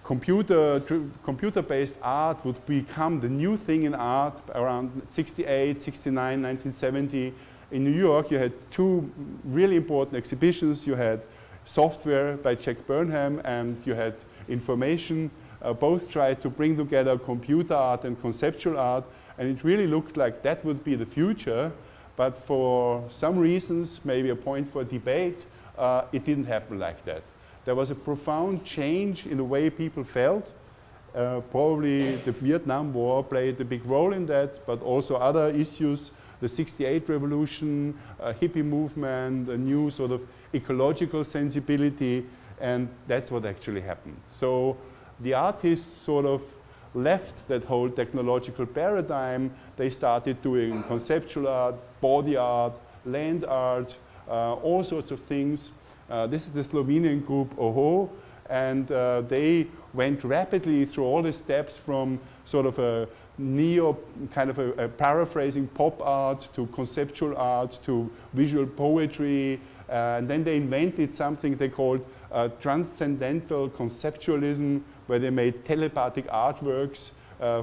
computer-based art would become the new thing in art around 68, 69, 1970. In New York, you had two really important exhibitions. You had Software by Jack Burnham, and you had Information. Both tried to bring together computer art and conceptual art, and it really looked like that would be the future. But for some reasons, maybe a point for debate, it didn't happen like that. There was a profound change in the way people felt. Probably the Vietnam War played a big role in that, but also other issues, the '68 revolution, hippie movement, a new sort of ecological sensibility, and that's what actually happened. So the artists sort of left that whole technological paradigm. They started doing conceptual art, body art, land art, all sorts of things. This is the Slovenian group OHO, and they went rapidly through all the steps from sort of a kind of a paraphrasing pop art to conceptual art to visual poetry, and then they invented something they called transcendental conceptualism, where they made telepathic artworks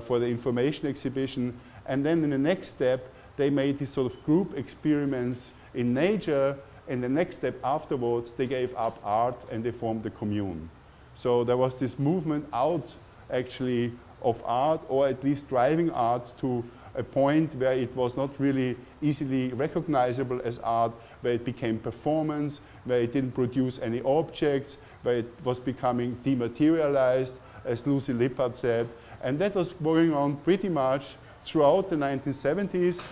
for the Information exhibition, and then in the next step they made these sort of group experiments in nature. And the next step afterwards, they gave up art and they formed the commune. So there was this movement out, actually, of art, or at least driving art to a point where it was not really easily recognizable as art, where it became performance, where it didn't produce any objects, where it was becoming dematerialized, as Lucy Lippard said. And that was going on pretty much throughout the 1970s.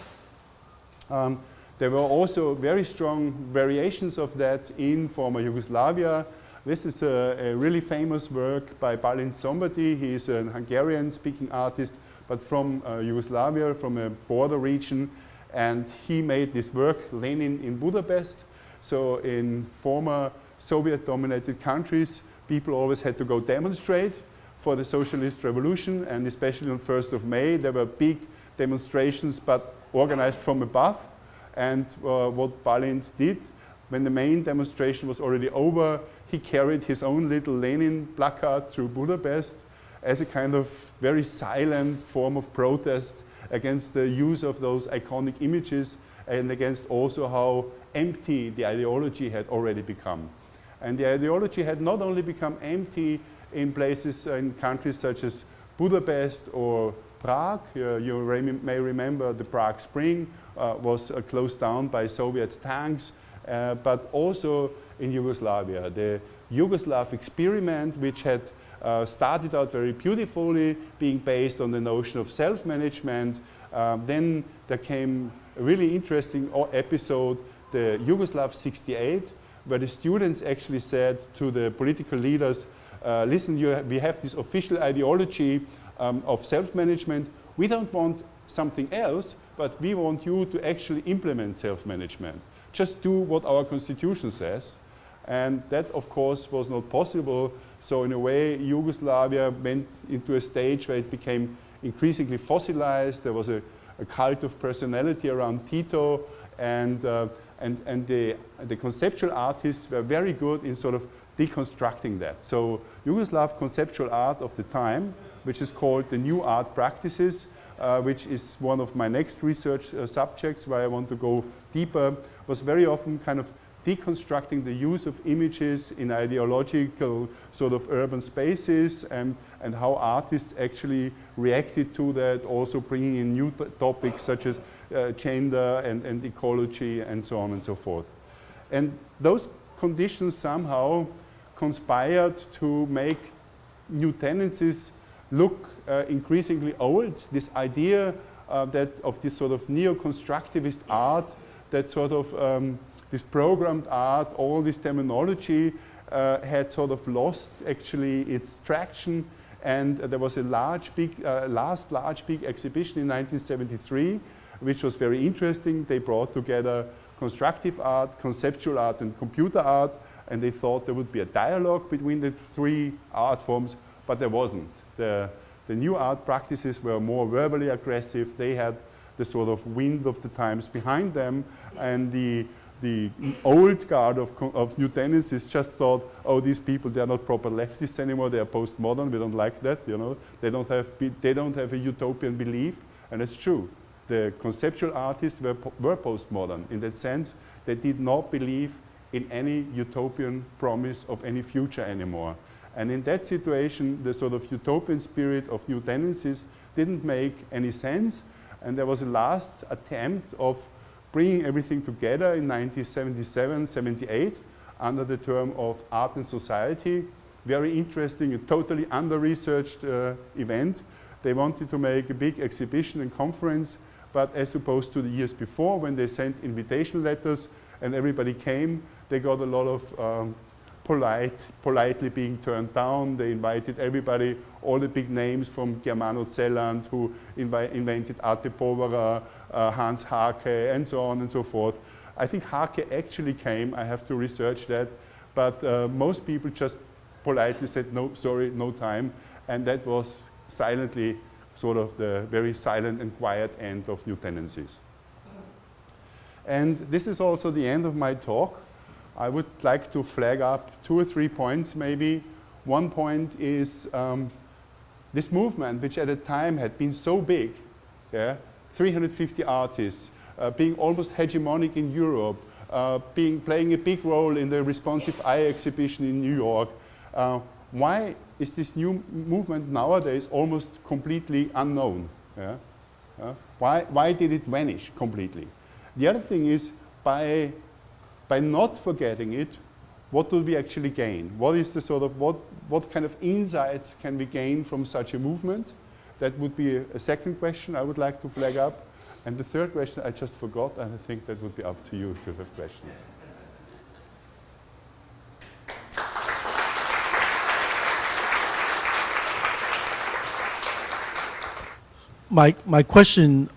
There were also very strong variations of that in former Yugoslavia. This is a really famous work by Balint Szombati. He is a Hungarian-speaking artist, but from Yugoslavia, from a border region. And he made this work, Lenin in Budapest. So in former Soviet-dominated countries, people always had to go demonstrate for the socialist revolution. And especially on 1st of May, there were big demonstrations, but organized from above. And what Balint did, when the main demonstration was already over, he carried his own little Lenin placard through Budapest as a kind of very silent form of protest against the use of those iconic images and against also how empty the ideology had already become. And the ideology had not only become empty in places, in countries such as Budapest or Prague. You may remember the Prague Spring was closed down by Soviet tanks, but also in Yugoslavia. The Yugoslav experiment, which had started out very beautifully, being based on the notion of self-management, then there came a really interesting episode, the Yugoslav '68, where the students actually said to the political leaders, listen, we have this official ideology of self-management. We don't want something else, but we want you to actually implement self-management. Just do what our constitution says. And that, of course, was not possible. So in a way, Yugoslavia went into a stage where it became increasingly fossilized. There was a cult of personality around Tito, and the conceptual artists were very good in sort of deconstructing that. So Yugoslav conceptual art of the time, which is called the New Art Practices, which is one of my next research subjects where I want to go deeper, was very often kind of deconstructing the use of images in ideological sort of urban spaces, and how artists actually reacted to that, also bringing in new topics such as gender and ecology and so on and so forth. And those conditions somehow conspired to make new tendencies look increasingly old. This idea that of this sort of neo-constructivist art, that sort of this programmed art, all this terminology had sort of lost actually its traction, and there was a last large big exhibition in 1973, which was very interesting. They brought together constructive art, conceptual art, and computer art, and they thought there would be a dialogue between the three art forms, but there wasn't. The new art practices were more verbally aggressive. They had the sort of wind of the times behind them, and the old guard of new tendencies just thought, oh, these people, they're not proper leftists anymore, they are postmodern, we don't like that, you know. They don't have a utopian belief, and it's true. The conceptual artists were postmodern. In that sense, they did not believe in any utopian promise of any future anymore. And in that situation, the sort of utopian spirit of new tendencies didn't make any sense, and there was a last attempt of bringing everything together in 1977, 78, under the term of art and society. Very interesting, a totally under-researched event. They wanted to make a big exhibition and conference, but as opposed to the years before, when they sent invitation letters and everybody came, they got a lot of politely being turned down. They invited everybody, all the big names from Germano Zelland, who invented Arte Povera, Hans Hake, and so on and so forth. I think Hake actually came, I have to research that, but most people just politely said, no, sorry, no time, and that was silently sort of the very silent and quiet end of new tendencies. And this is also the end of my talk. I would like to flag up 2 or 3 points maybe. One point is this movement, which at the time had been so big, yeah, 350 artists, being almost hegemonic in Europe, playing a big role in the Responsive Eye exhibition in New York. Why is this new movement nowadays almost completely unknown? Yeah? Why did it vanish completely? The other thing is, by not forgetting it, what do we actually gain? What is the sort of, what kind of insights can we gain from such a movement? That would be a second question I would like to flag up. And the third question I just forgot, and I think that would be up to you to have questions. My question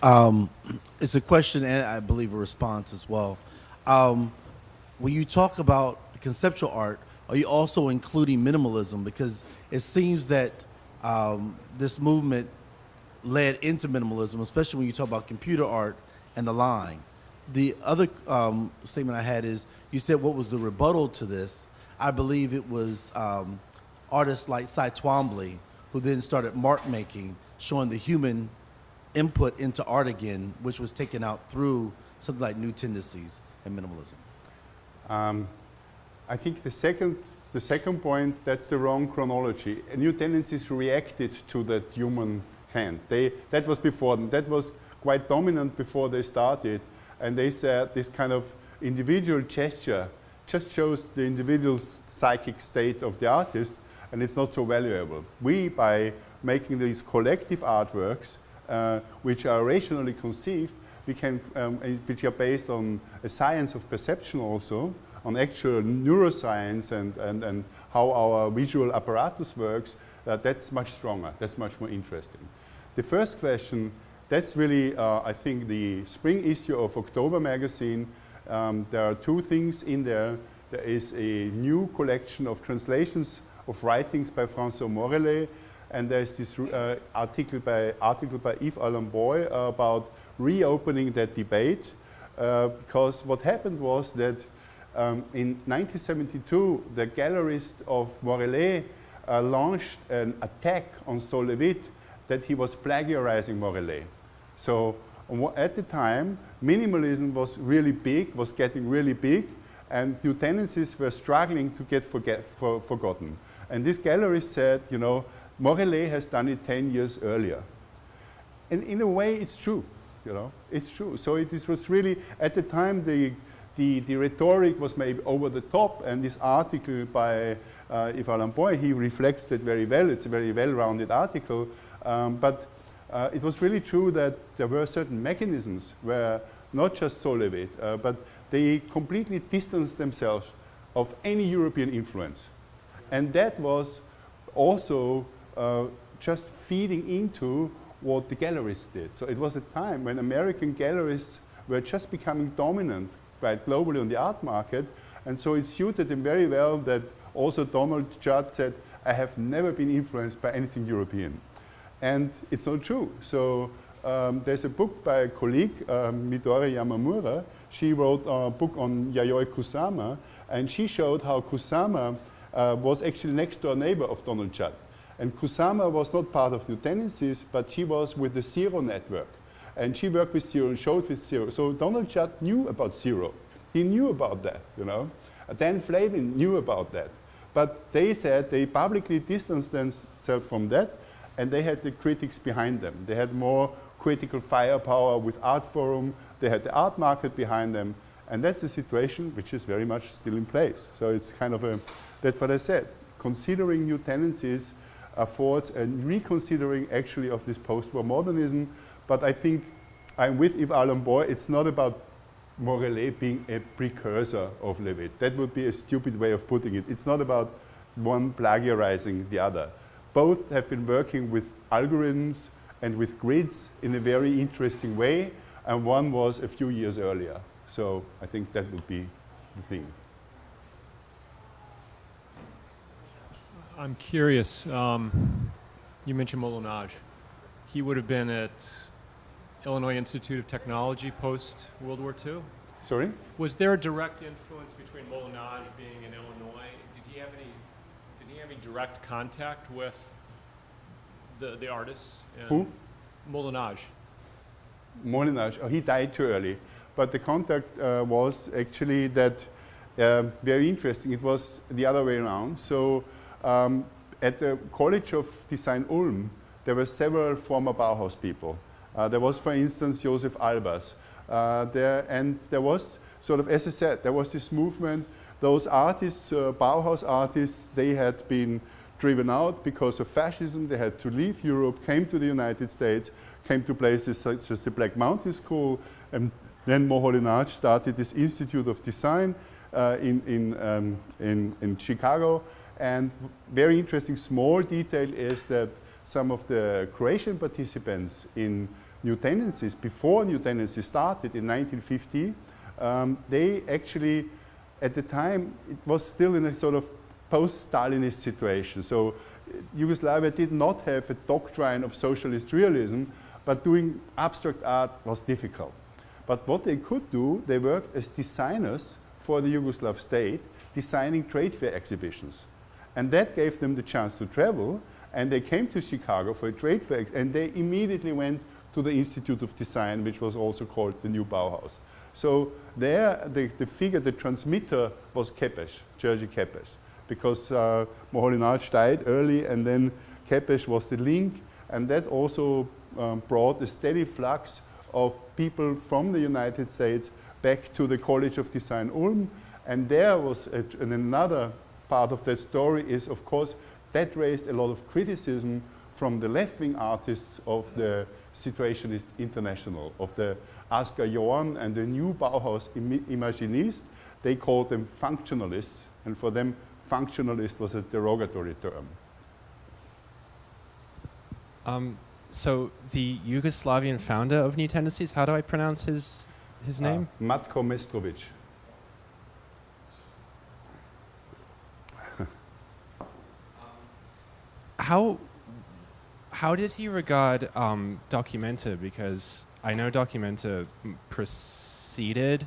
is a question and I believe a response as well. When you talk about conceptual art, are you also including minimalism? Because it seems that this movement led into minimalism, especially when you talk about computer art and the line. The other statement I had is, you said what was the rebuttal to this? I believe it was artists like Cy Twombly, who then started mark making, showing the human input into art again, which was taken out through something like new tendencies and minimalism. I think the second point, that's the wrong chronology. New tendencies reacted to that human hand. That was before them. That was quite dominant before they started. And they said this kind of individual gesture just shows the individual psychic state of the artist, and it's not so valuable. We, by making these collective artworks, which are rationally conceived, we can, which are based on a science of perception also, on actual neuroscience and how our visual apparatus works, that's much stronger, that's much more interesting. The first question, that's really, I think, the spring issue of October magazine. There are two things in there. There is a new collection of translations of writings by François Morellet, and there's this article by Yves Alamboy about reopening that debate, because what happened was that in 1972, the gallerist of Morellet launched an attack on Sol-Lewitt that he was plagiarizing Morellet. So at the time, minimalism was really big, was getting really big, and new tendencies were struggling to get forgotten. And this gallerist said, you know, Morellet has done it 10 years earlier. And in a way, it's true, you know, it's true. So was really, at the time, the rhetoric was maybe over the top, and this article by Yves Alamboy, he reflects that very well. It's a very well-rounded article, but it was really true that there were certain mechanisms where not just Solevit, but they completely distanced themselves of any European influence. And that was also just feeding into what the gallerists did. So it was a time when American gallerists were just becoming dominant quite globally on the art market, and so it suited them very well that also Donald Judd said, I have never been influenced by anything European. And it's not true. So there's a book by a colleague, Midori Yamamura. She wrote a book on Yayoi Kusama, and she showed how Kusama was actually next door neighbor of Donald Judd. And Kusama was not part of New Tendencies, but she was with the Zero network. And she worked with Zero and showed with Zero. So Donald Judd knew about Zero. He knew about that, you know. Dan Flavin knew about that. But they said they publicly distanced themselves from that, and they had the critics behind them. They had more critical firepower with Art Forum. They had the art market behind them. And that's a situation which is very much still in place. So it's kind of a, that's what I said. Considering New Tendencies affords and reconsidering actually of this post-war modernism. But I think I'm with Yves Alamboy. It's not about Morellet being a precursor of Levitt. That would be a stupid way of putting it. It's not about one plagiarizing the other. Both have been working with algorithms and with grids in a very interesting way, and one was a few years earlier. So I think that would be the thing. I'm curious, you mentioned Molinage. He would have been at Illinois Institute of Technology post-World War II? Sorry? Was there a direct influence between Molinage being in Illinois? Did he have any direct contact with the artists? Who? Molinage. Molinage, oh, he died too early. But the contact was actually that, very interesting, it was the other way around. So at the College of Design Ulm, there were several former Bauhaus people. There was, for instance, Josef Albers. And there was sort of, as I said, there was this movement. Those artists, Bauhaus artists, they had been driven out because of fascism. They had to leave Europe, came to the United States, came to places such as the Black Mountain School, and then Moholy-Nagy started this Institute of Design in Chicago. And very interesting small detail is that some of the Croatian participants in New Tendencies, before New Tendencies started in 1950, they actually, at the time, it was still in a sort of post-Stalinist situation. So Yugoslavia did not have a doctrine of socialist realism, but doing abstract art was difficult. But what they could do, they worked as designers for the Yugoslav state, designing trade fair exhibitions. And that gave them the chance to travel, and they came to Chicago for a trade fair, and they immediately went to the Institute of Design, which was also called the New Bauhaus. So there, the figure, the transmitter was Kepes, Georgi Kepes, because Moholy-Nagy died early, and then Kepes was the link, and that also brought a steady flux of people from the United States back to the College of Design Ulm. And there was, and another part of that story is, of course, that raised a lot of criticism from the left-wing artists of the Situationist International, of the Asger Jorn and the new Bauhaus Imaginists. They called them functionalists, and for them, functionalist was a derogatory term. So the Yugoslavian founder of New Tendencies, how do I pronounce his name? Matko Mestrovic. How did he regard Documenta? Because I know Documenta preceded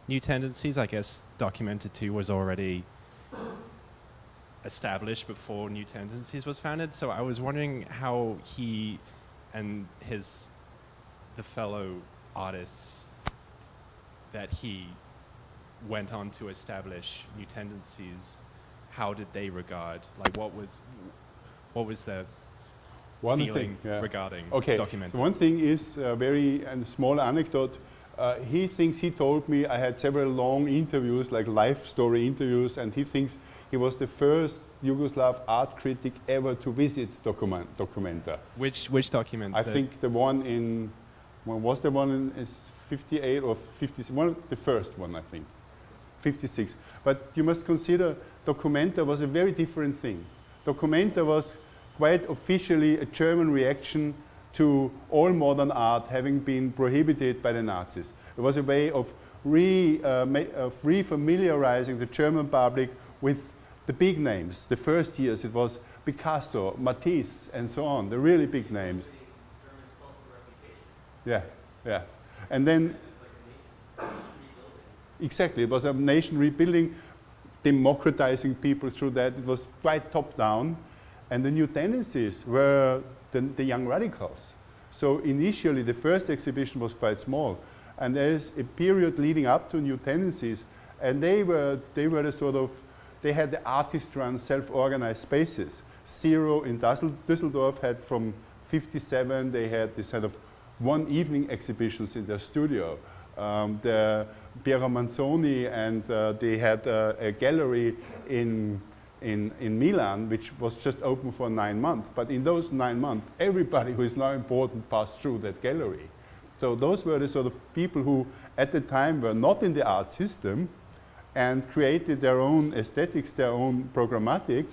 New Tendencies. I guess Documenta 2 was already established before New Tendencies was founded. So I was wondering how he and the fellow artists that he went on to establish New Tendencies, how did they regard, like what was their feeling regarding documenting? So one thing is a small anecdote. He told me I had several long interviews, like life story interviews, and he thinks he was the first Yugoslav art critic ever to visit Documenta. Which document? I think the one in, when was the one in 58 or 56? The first one, I think, 56. But you must consider Documenta was a very different thing. Documenta was quite officially a German reaction to all modern art having been prohibited by the Nazis. It was a way of re-familiarizing the German public with the big names. The first years it was Picasso, Matisse, and so on, the really big names. Yeah, yeah. And then, exactly, it was a nation rebuilding, democratizing people through that. It was quite top-down. And the New Tendencies were the young radicals. So initially, the first exhibition was quite small. And there's a period leading up to New Tendencies, and they were the sort of, they had the artist-run, self-organized spaces. Zero in Düsseldorf had from 57, they had this kind of one-evening exhibitions in their studio. The Piero Manzoni, and they had a gallery in Milan, which was just open for 9 months. But in those 9 months, everybody who is now important passed through that gallery. So those were the sort of people who, at the time, were not in the art system and created their own aesthetics, their own programmatic,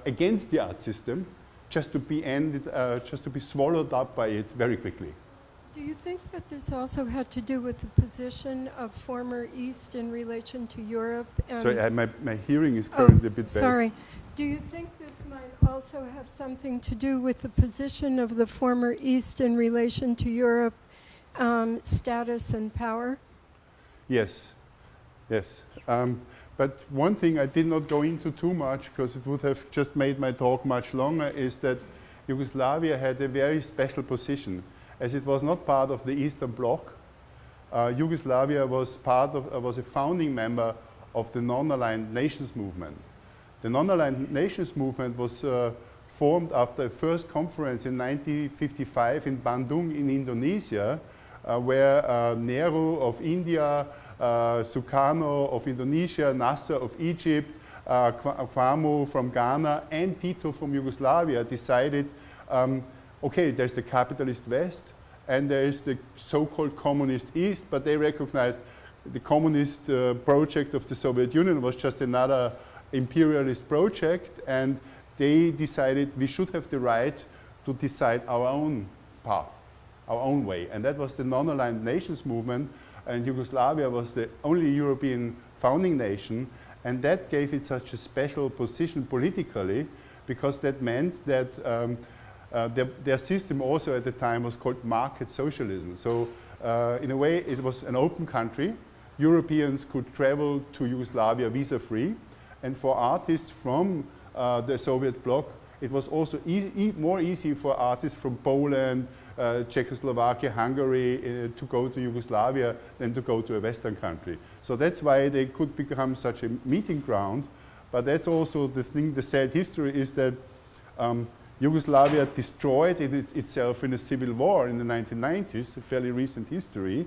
against the art system, just to be swallowed up by it very quickly. Do you think that this also had to do with the position of former East in relation to Europe? Sorry, my hearing is currently a bit bad. Sorry. Do you think this might also have something to do with the position of the former East in relation to Europe, status and power? Yes, yes. But one thing I did not go into too much, because it would have just made my talk much longer, is that Yugoslavia had a very special position. As it was not part of the Eastern Bloc, Yugoslavia was was a founding member of the non-aligned nations movement. The non-aligned nations movement was formed after a first conference in 1955 in Bandung in Indonesia, where Nehru of India, Sukarno of Indonesia, Nasser of Egypt, Kwame from Ghana, and Tito from Yugoslavia decided, okay, there's the capitalist West, and there is the so-called communist East, but they recognized the communist project of the Soviet Union was just another imperialist project, and they decided we should have the right to decide our own path, our own way. And that was the non-aligned nations movement, and Yugoslavia was the only European founding nation, and that gave it such a special position politically, because that meant that their system also at the time was called market socialism. So in a way it was an open country. Europeans could travel to Yugoslavia visa-free, and for artists from the Soviet bloc, it was also more easy for artists from Poland, Czechoslovakia, Hungary to go to Yugoslavia than to go to a Western country. So that's why they could become such a meeting ground. But that's also the thing, the sad history is that Yugoslavia destroyed itself in a civil war in the 1990s, a fairly recent history,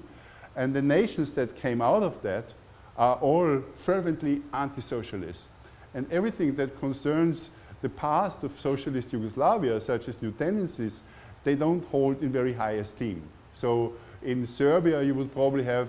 and the nations that came out of that are all fervently anti-socialist. And everything that concerns the past of socialist Yugoslavia, such as New Tendencies, they don't hold in very high esteem. So in Serbia, you would probably have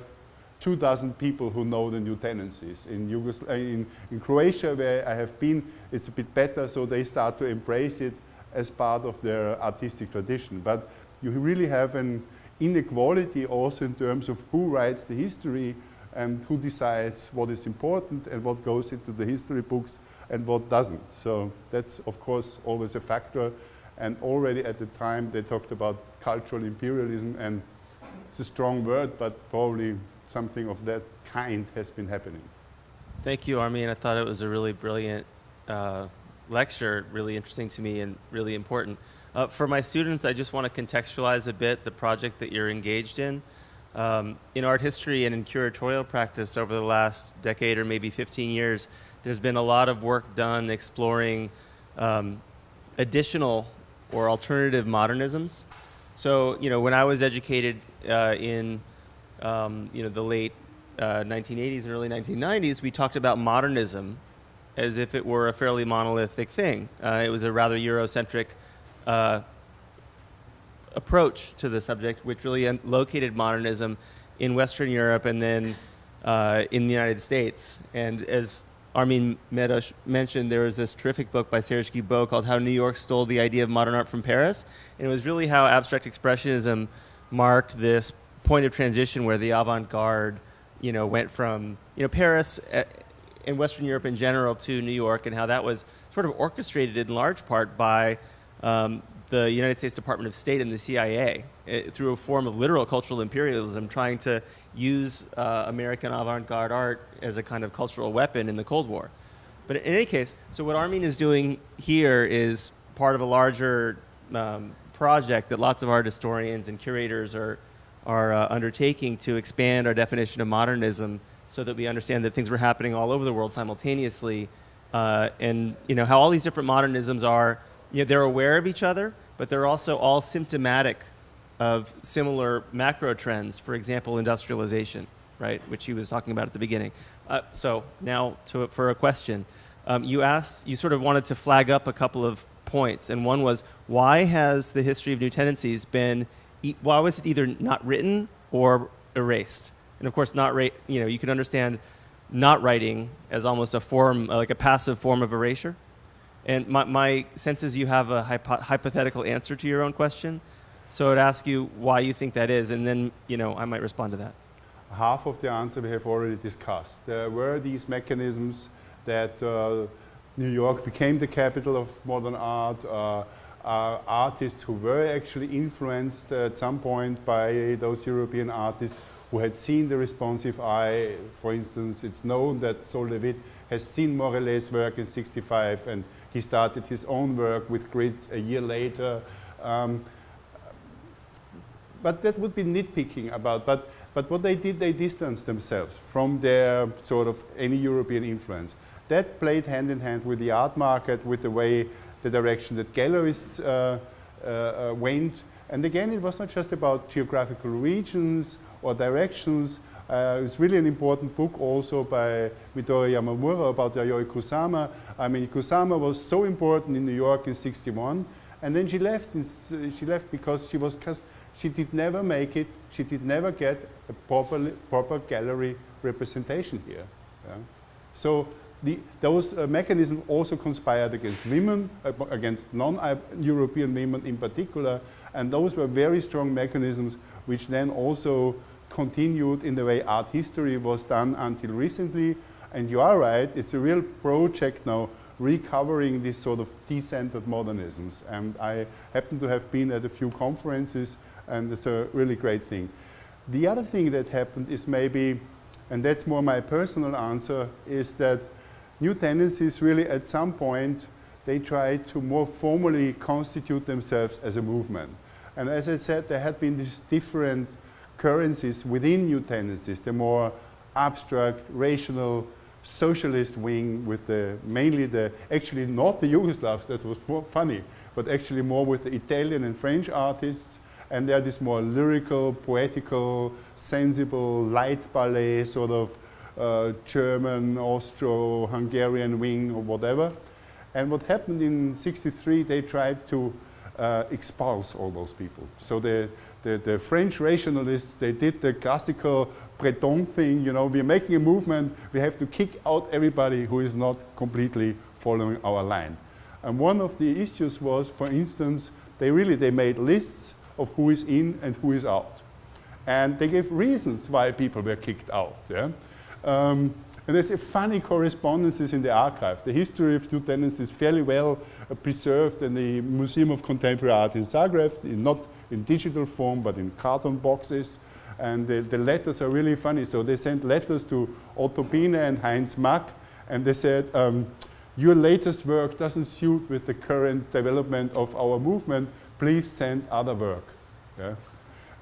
2,000 people who know the New Tendencies. In Croatia, where I have been, it's a bit better, so they start to embrace it as part of their artistic tradition. But you really have an inequality also in terms of who writes the history and who decides what is important and what goes into the history books and what doesn't. So that's, of course, always a factor. And already at the time, they talked about cultural imperialism, and it's a strong word, but probably something of that kind has been happening. Thank you, Armin. I thought it was a really brilliant lecture, really interesting to me and really important. For my students, I just want to contextualize a bit the project that you're engaged in. In art history and in curatorial practice over the last decade or maybe 15 years, there's been a lot of work done exploring additional or alternative modernisms. So, when I was educated in the late 1980s and early 1990s, we talked about modernism as if it were a fairly monolithic thing. It was a rather Eurocentric approach to the subject, which really located modernism in Western Europe and then in the United States. And as Armin Medosch mentioned, there was this terrific book by Serge Guilbeault called How New York Stole the Idea of Modern Art from Paris. And it was really how abstract expressionism marked this point of transition where the avant-garde, went from, Paris and Western Europe in general to New York, and how that was sort of orchestrated in large part by the United States Department of State and the CIA through a form of literal cultural imperialism, trying to use American avant-garde art as a kind of cultural weapon in the Cold War. But in any case, so what Armin is doing here is part of a larger project that lots of art historians and curators are undertaking to expand our definition of modernism so that we understand that things were happening all over the world simultaneously, and how all these different modernisms are, they're aware of each other, but they're also all symptomatic of similar macro trends. For example, industrialization, right, which he was talking about at the beginning. So now for a question, you sort of wanted to flag up a couple of points, and one was, why has the history of new tendencies been? Why was it either not written or erased? And of course, you can understand not writing as almost a form, like a passive form of erasure. And my sense is you have a hypothetical answer to your own question. So I'd ask you why you think that is, and then I might respond to that. Half of the answer we have already discussed. There were these mechanisms that New York became the capital of modern art. Artists who were actually influenced at some point by those European artists who had seen the responsive eye. For instance, it's known that Sol LeWitt has seen Morellet's work in '65, and he started his own work with grids a year later. But that would be nitpicking about, but what they did, they distanced themselves from their sort of any European influence. That played hand in hand with the art market, with the way, the direction that galleries went. And again, it was not just about geographical regions or directions. It's really an important book also by Midori Yamamura about Yayoi Kusama. I mean, Kusama was so important in New York in '61, and then she left. She left because she did never make it. She did never get a proper gallery representation here. Yeah? So those mechanisms also conspired against women, against non-European women in particular, and those were very strong mechanisms which then also continued in the way art history was done until recently. And you are right, it's a real project now recovering this sort of decentered modernisms. And I happen to have been at a few conferences, and it's a really great thing. The other thing that happened is maybe, and that's more my personal answer, is that new tendencies really at some point, they tried to more formally constitute themselves as a movement. And as I said, there had been these different currencies within new tendencies, the more abstract, rational, socialist wing with actually not the Yugoslavs, that was funny, but actually more with the Italian and French artists. And there this more lyrical, poetical, sensible, light ballet, sort of German, Austro-Hungarian wing or whatever. And what happened in '63, they tried to expulse all those people. So the French rationalists, they did the classical Breton thing, we're making a movement, we have to kick out everybody who is not completely following our line. And one of the issues was, for instance, they made lists of who is in and who is out. And they gave reasons why people were kicked out. Yeah? And there's a funny correspondences in the archive. The history of new tendencies is fairly well preserved in the Museum of Contemporary Art in Zagreb, not in digital form, but in carton boxes. And the letters are really funny. So they sent letters to Otto Biene and Heinz Mack, and they said, your latest work doesn't suit with the current development of our movement. Please send other work. Yeah?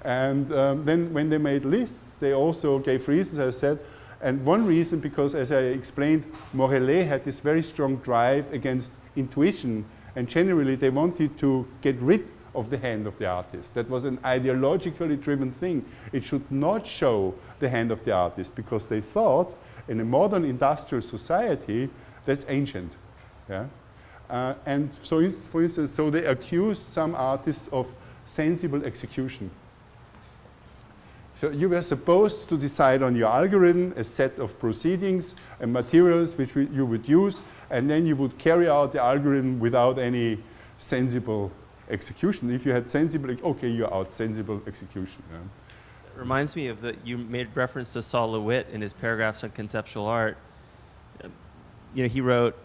And then when they made lists, they also gave reasons, as I said. And one reason, because as I explained, Morellet had this very strong drive against intuition. And generally, they wanted to get rid of the hand of the artist. That was an ideologically driven thing. It should not show the hand of the artist, because they thought in a modern industrial society, that's ancient. Yeah? And so, for instance, so they accused some artists of sensible execution. So you were supposed to decide on your algorithm, a set of proceedings and materials which you would use, and then you would carry out the algorithm without any sensible execution. If you had sensible, okay, you're out, sensible execution. Yeah. It reminds me of you made reference to Saul LeWitt in his paragraphs on conceptual art. He wrote,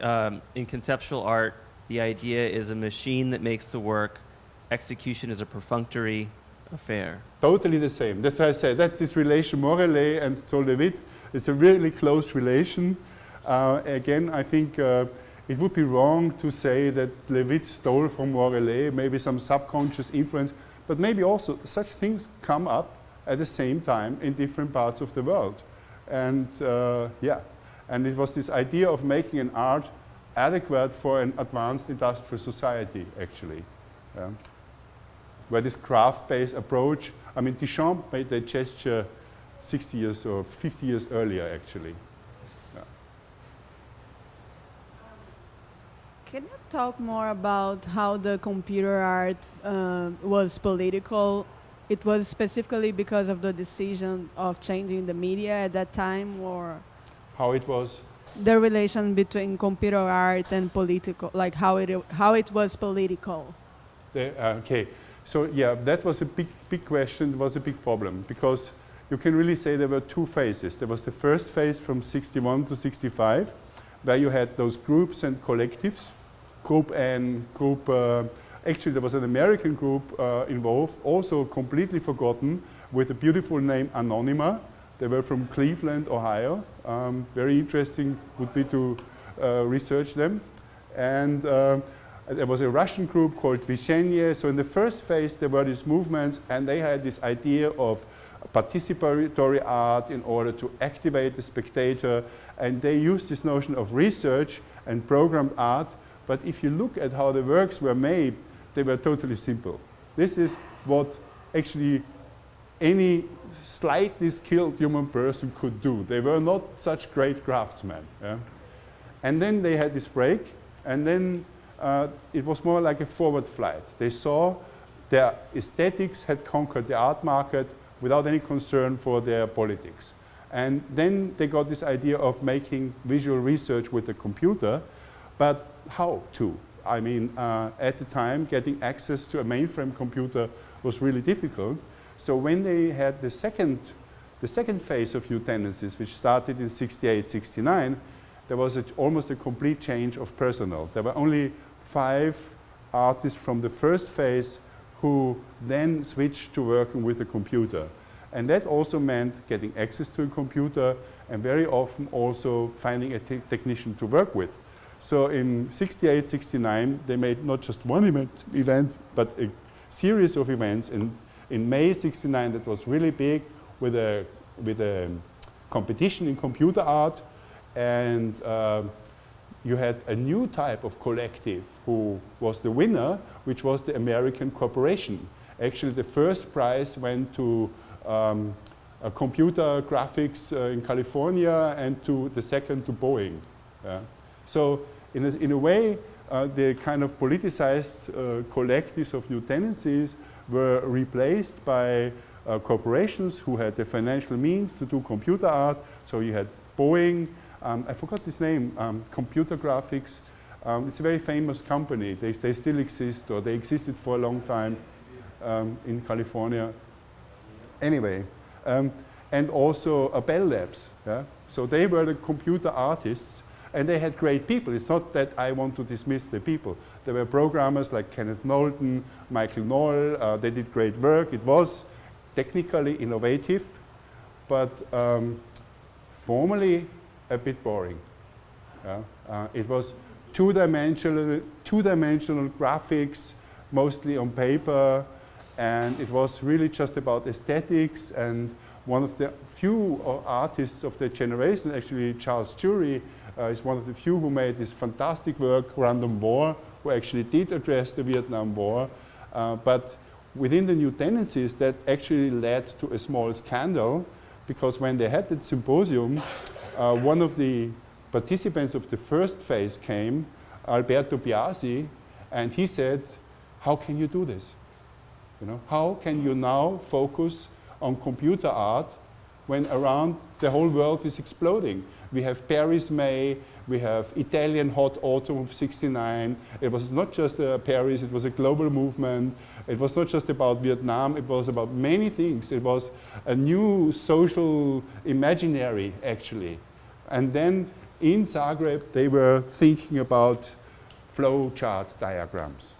in conceptual art, the idea is a machine that makes the work. Execution is a perfunctory affair. Totally the same. That's why I said that's this relation, Morellet and Saul LeWitt. It's a really close relation. Again, I think it would be wrong to say that LeWitt stole from Morellet, maybe some subconscious influence, but maybe also such things come up at the same time in different parts of the world. And and it was this idea of making an art adequate for an advanced industrial society, actually. Where this craft-based approach, I mean, Duchamp made that gesture 60 years or 50 years earlier, actually. Yeah. Can you talk more about how the computer art was political? It was specifically because of the decision of changing the media at that time, or how it was? The relation between computer art and political, like how it was political. Okay. So yeah, that was a big question. It was a big problem, because you can really say there were two phases. There was the first phase from 61 to 65, where you had those groups and collectives. Group N, actually there was an American group involved, also completely forgotten, with a beautiful name, Anonyma. They were from Cleveland, Ohio. Very interesting would be to research them. And there was a Russian group called Vishenye. So in the first phase, there were these movements, and they had this idea of participatory art in order to activate the spectator. And they used this notion of research and programmed art. But if you look at how the works were made, they were totally simple. This is what actually any slightly skilled human person could do. They were not such great craftsmen. Yeah? And then they had this break, and then it was more like a forward flight. They saw their aesthetics had conquered the art market without any concern for their politics. And then they got this idea of making visual research with the computer, but how to? I mean, at the time, getting access to a mainframe computer was really difficult. So when they had the second phase of New Tendencies, which started in 68, 69, there was almost a complete change of personnel. There were only 5 artists from the first phase who then switched to working with a computer. And that also meant getting access to a computer, and very often also finding a technician to work with. So in 68, 69, they made not just one event, but a series of events. And in May 69, that was really big, with a competition in computer art. And you had a new type of collective who was the winner, which was the American Corporation. Actually, the first prize went to computer graphics in California, and the second to Boeing. So in a way, the kind of politicized collectives of New Tendencies were replaced by corporations who had the financial means to do computer art. So you had Boeing, I forgot his name, Computer Graphics. It's a very famous company. They still exist, or they existed for a long time in California. Anyway, and also Bell Labs. Yeah? So they were the computer artists, and they had great people. It's not that I want to dismiss the people. There were programmers like Kenneth Knowlton, Michael Noll. They did great work. It was technically innovative, but formally a bit boring. It was two-dimensional graphics, mostly on paper, And it was really just about aesthetics, and one of the few artists of that generation, actually Charles Jury, is one of the few who made this fantastic work, Random War, who actually did address the Vietnam War. But within the New Tendencies, that actually led to a small scandal, because when they had that symposium, one of the participants of the first phase came, Alberto Biasi, and he said, how can you do this? You know, how can you now focus on computer art when around the whole world is exploding? We have Paris May, we have Italian hot autumn of '69. It was not just Paris, it was a global movement. It was not just about Vietnam, it was about many things. It was a new social imaginary, actually. And then in Zagreb, they were thinking about flow chart diagrams.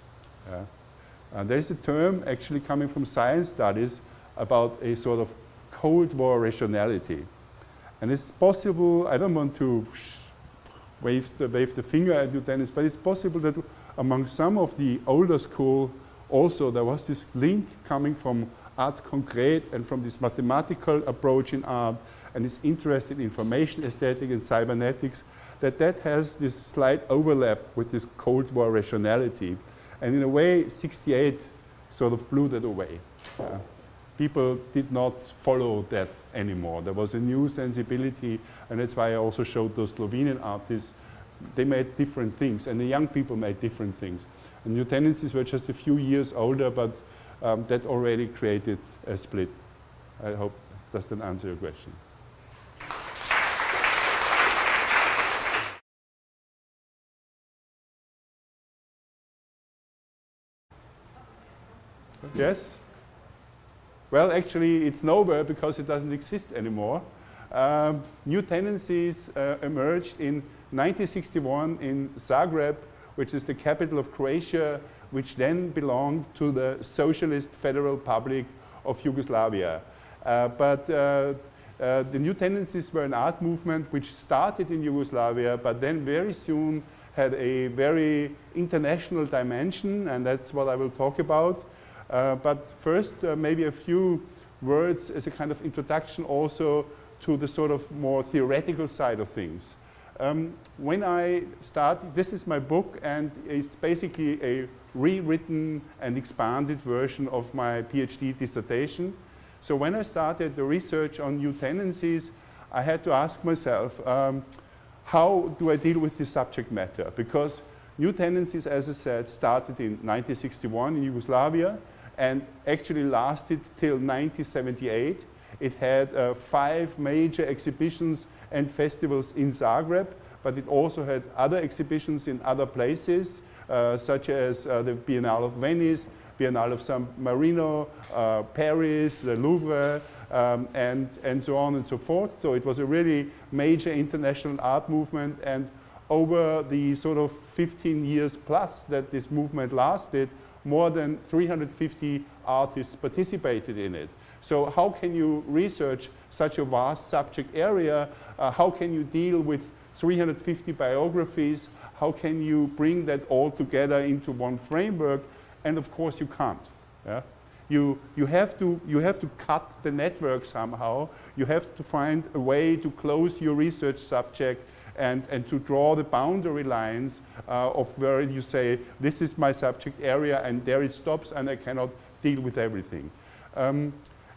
There's a term actually coming from science studies about a sort of Cold War rationality. And it's possible, I don't want to wave the finger at you, Dennis, but it's possible that among some of the older school also there was this link coming from art concrete and from this mathematical approach in art and this interest in information aesthetic and cybernetics, that has this slight overlap with this Cold War rationality. And in a way, '68 sort of blew that away. People did not follow that anymore. There was a new sensibility, and that's why I also showed those Slovenian artists. They made different things, and the young people made different things. And New Tendencies were just a few years older, but that already created a split. I hope does that answer your question. Yes? Well, actually, it's nowhere because it doesn't exist anymore. New Tendencies emerged in 1961 in Zagreb, which is the capital of Croatia, which then belonged to the Socialist Federal Republic of Yugoslavia. But the New Tendencies were an art movement which started in Yugoslavia, but then very soon had a very international dimension, and that's what I will talk about. But first, maybe a few words as a kind of introduction also to the sort of more theoretical side of things. When I started, this is my book, and it's basically a rewritten and expanded version of my PhD dissertation. So when I started the research on New Tendencies, I had to ask myself, how do I deal with this subject matter? Because New Tendencies, as I said, started in 1961 in Yugoslavia, and actually lasted till 1978. It had 5 major exhibitions and festivals in Zagreb, but it also had other exhibitions in other places, such as the Biennale of Venice, Biennale of San Marino, Paris, the Louvre, and so on and so forth. So it was a really major international art movement, and over the sort of 15 years plus that this movement lasted, more than 350 artists participated in it. So how can you research such a vast subject area? How can you deal with 350 biographies? How can you bring that all together into one framework? And of course you can't. Yeah? You have to cut the network somehow. You have to find a way to close your research subject and to draw the boundary lines of where you say, this is my subject area, and there it stops, and I cannot deal with everything.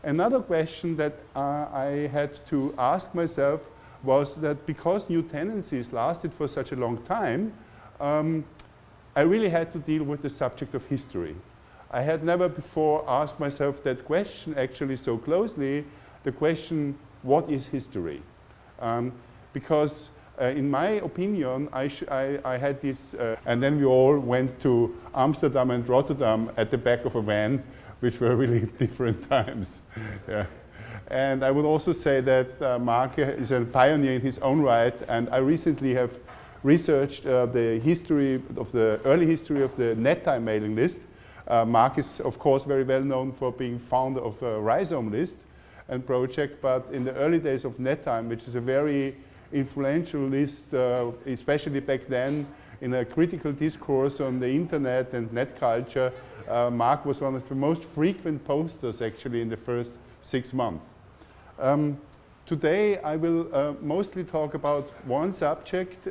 Another question that I had to ask myself was that because New Tendencies lasted for such a long time, I really had to deal with the subject of history. I had never before asked myself that question actually so closely, the question, what is history? Because in my opinion, I had this, and then we all went to Amsterdam and Rotterdam at the back of a van, which were really different times. Yeah. And I would also say that Mark is a pioneer in his own right, and I recently have researched the history of the early history of the NetTime mailing list. Mark is, of course, very well known for being founder of Rhizome list and project, but in the early days of NetTime, which is a very influential list, especially back then, in a critical discourse on the internet and net culture, Mark was one of the most frequent posters actually in the first 6 months. Today I will mostly talk about one subject,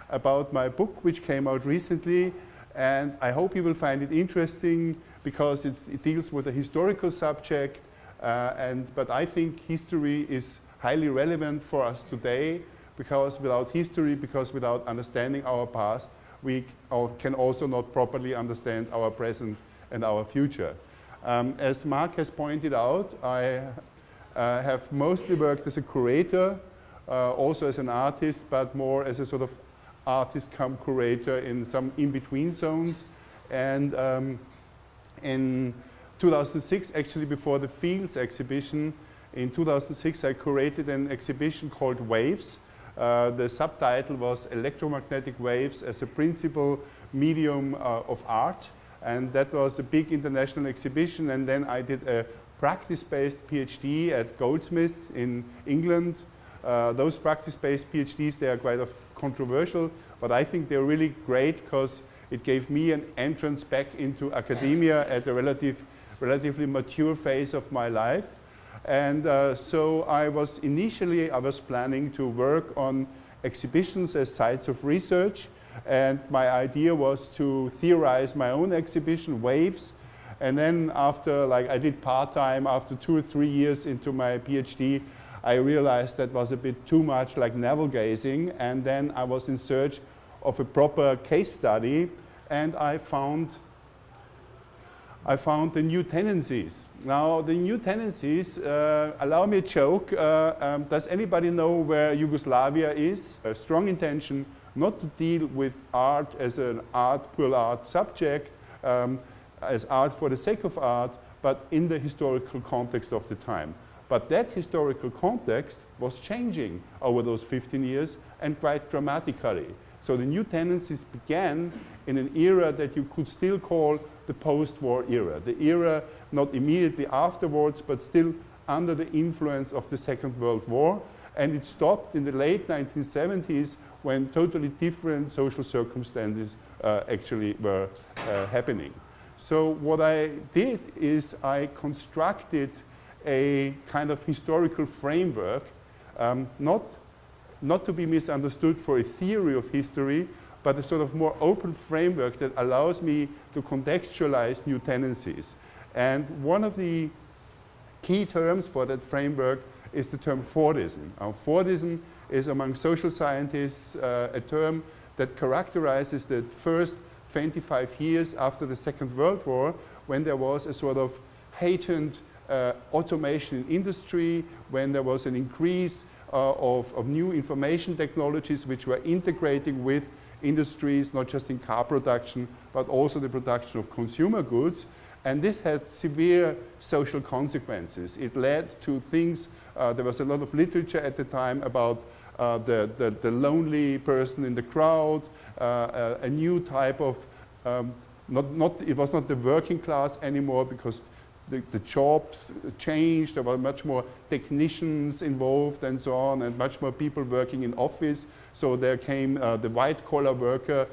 about my book which came out recently, and I hope you will find it interesting because it deals with a historical subject, but I think history is highly relevant for us today, because without understanding our past, we can also not properly understand our present and our future. As Mark has pointed out, I have mostly worked as a curator, also as an artist, but more as a sort of artist come curator in some in-between zones. And in 2006, actually before the Fields exhibition, in 2006 I curated an exhibition called Waves. The subtitle was Electromagnetic Waves as a Principal Medium of Art, and that was a big international exhibition. And then I did a practice-based PhD at Goldsmiths in England. Those practice-based PhDs, they are quite controversial, but I think they're really great because it gave me an entrance back into academia at a relatively mature phase of my life. And so I was planning to work on exhibitions as sites of research, and my idea was to theorize my own exhibition, Waves. And then after, I did part-time, after 2 or 3 years into my PhD, I realized that was a bit too much like navel-gazing, and then I was in search of a proper case study, and I found the New Tendencies. Now, the New Tendencies, allow me a joke. Does anybody know where Yugoslavia is? A strong intention not to deal with art as an pure art subject, as art for the sake of art, but in the historical context of the time. But that historical context was changing over those 15 years, and quite dramatically. So the New Tendencies began in an era that you could still call the post-war era. The era not immediately afterwards, but still under the influence of the Second World War. And it stopped in the late 1970s when totally different social circumstances actually were happening. So what I did is I constructed a kind of historical framework, not to be misunderstood for a theory of history, but a sort of more open framework that allows me to contextualize new tendencies. And one of the key terms for that framework is the term Fordism. Fordism is, among social scientists, a term that characterizes the first 25 years after the Second World War, when there was a sort of heightened automation in industry, when there was an increase of new information technologies which were integrating with industries, not just in car production, but also the production of consumer goods. And this had severe social consequences. It led to things, there was a lot of literature at the time about the lonely person in the crowd, a new type of, it was not the working class anymore because the jobs changed. There were much more technicians involved and so on, and much more people working in office. So there came the white-collar worker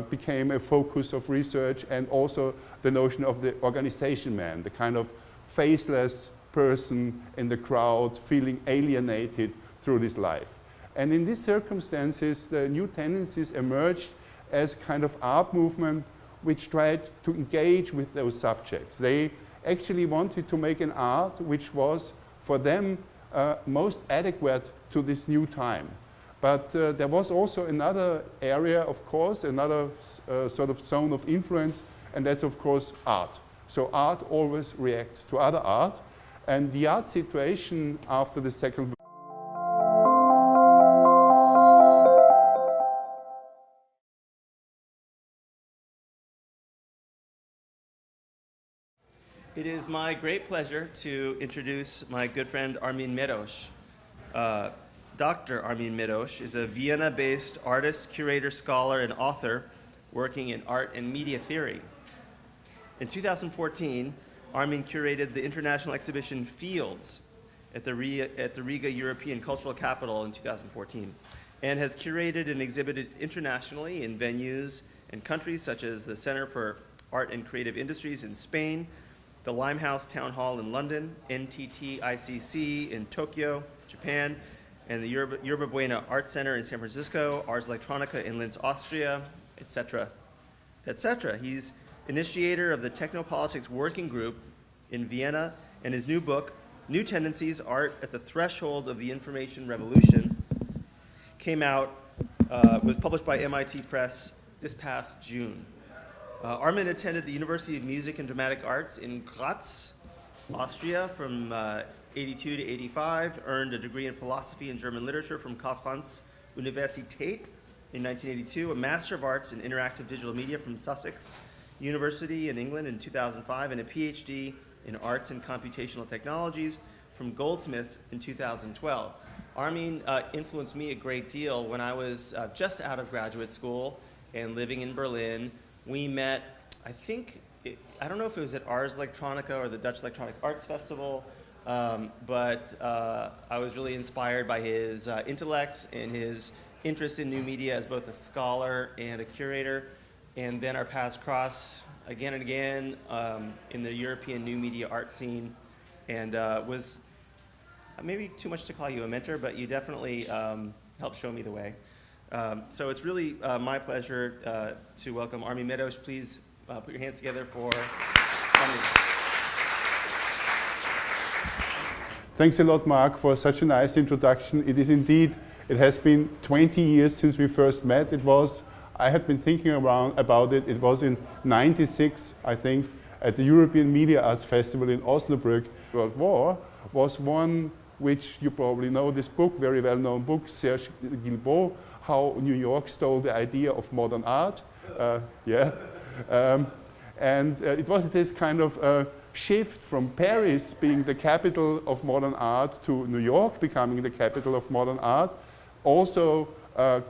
became a focus of research, and also the notion of the organization man, the kind of faceless person in the crowd feeling alienated through this life. And in these circumstances, the New Tendencies emerged as kind of art movement which tried to engage with those subjects. They actually wanted to make an art which was, for them, most adequate to this new time. But there was also another area, of course, another sort of zone of influence, and that's, of course, art. So art always reacts to other art, and the art situation after the Second World War. It is my great pleasure to introduce my good friend Armin Medosch. Dr. Armin Medosch is a Vienna-based artist, curator, scholar, and author working in art and media theory. In 2014, Armin curated the international exhibition Fields at the Riga European Cultural Capital in 2014, and has curated and exhibited internationally in venues and countries such as the Center for Art and Creative Industries in Spain, the Limehouse Town Hall in London, NTT-ICC in Tokyo, Japan, and the Yerba Buena Art Center in San Francisco, Ars Electronica in Linz, Austria, etc., etc. He's initiator of the Technopolitics Working Group in Vienna, and his new book, New Tendencies, Art at the Threshold of the Information Revolution, came out, was published by MIT Press this past June. Armin attended the University of Music and Dramatic Arts in Graz, Austria from 82 to 85, earned a degree in philosophy and German literature from Karlsruhe Universität in 1982, a Master of Arts in Interactive Digital Media from Sussex University in England in 2005, and a PhD in Arts and Computational Technologies from Goldsmiths in 2012. Armin influenced me a great deal when I was just out of graduate school and living in Berlin. We met, I don't know if it was at Ars Electronica or the Dutch Electronic Arts Festival, but I was really inspired by his intellect and his interest in new media as both a scholar and a curator. And then our paths crossed again and again in the European new media art scene, and was maybe too much to call you a mentor, but you definitely helped show me the way. So it's really my pleasure to welcome Armin Medosch. Please put your hands together for Armin. Thanks a lot, Mark, for such a nice introduction. It is indeed, it has been 20 years since we first met. I had been thinking about it. It was in '96, I think, at the European Media Arts Festival in Osnabrück. World War was one which you probably know, this book, very well-known book, Serge Guilbeault, How New York Stole the Idea of Modern Art. It was this kind of shift from Paris being the capital of modern art to New York becoming the capital of modern art, also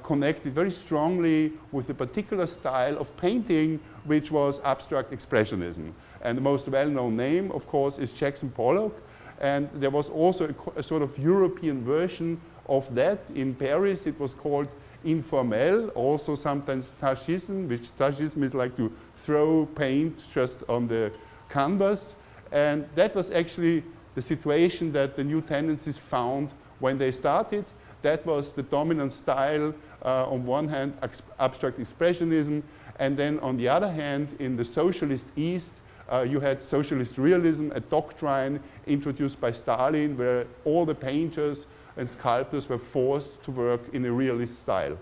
connected very strongly with a particular style of painting, which was abstract expressionism. And the most well-known name, of course, is Jackson Pollock. And there was also a sort of European version of that. In Paris, it was called informel, also sometimes tachisme, which tachisme is like to throw paint just on the canvas. And that was actually the situation that the New Tendencies found when they started. That was the dominant style, on one hand, abstract expressionism, and then on the other hand, in the socialist East, you had socialist realism, a doctrine introduced by Stalin, where all the painters and sculptors were forced to work in a realist style.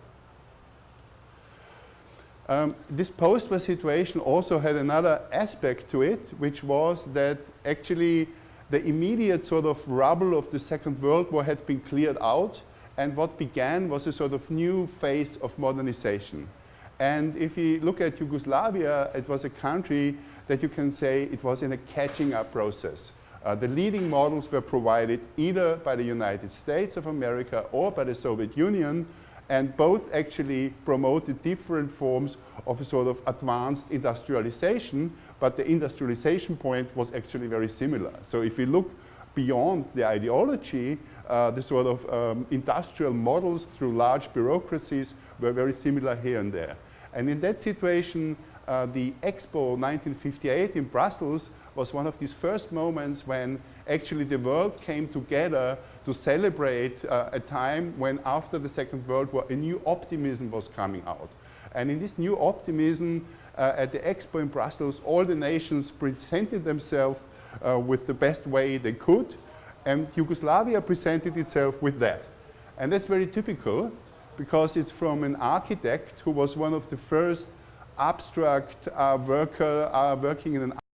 This post-war situation also had another aspect to it, which was that actually the immediate sort of rubble of the Second World War had been cleared out, and what began was a sort of new phase of modernization. And if you look at Yugoslavia, it was a country that you can say it was in a catching up process. The leading models were provided either by the United States of America or by the Soviet Union, and both actually promoted different forms of a sort of advanced industrialization, but the industrialization point was actually very similar. So if we look beyond the ideology, the sort of industrial models through large bureaucracies were very similar here and there. And in that situation, the Expo 1958 in Brussels was one of these first moments when actually the world came together to celebrate a time when after the Second World War a new optimism was coming out. And in this new optimism at the Expo in Brussels, all the nations presented themselves with the best way they could, and Yugoslavia presented itself with that. And that's very typical because it's from an architect who was one of the first abstract working in an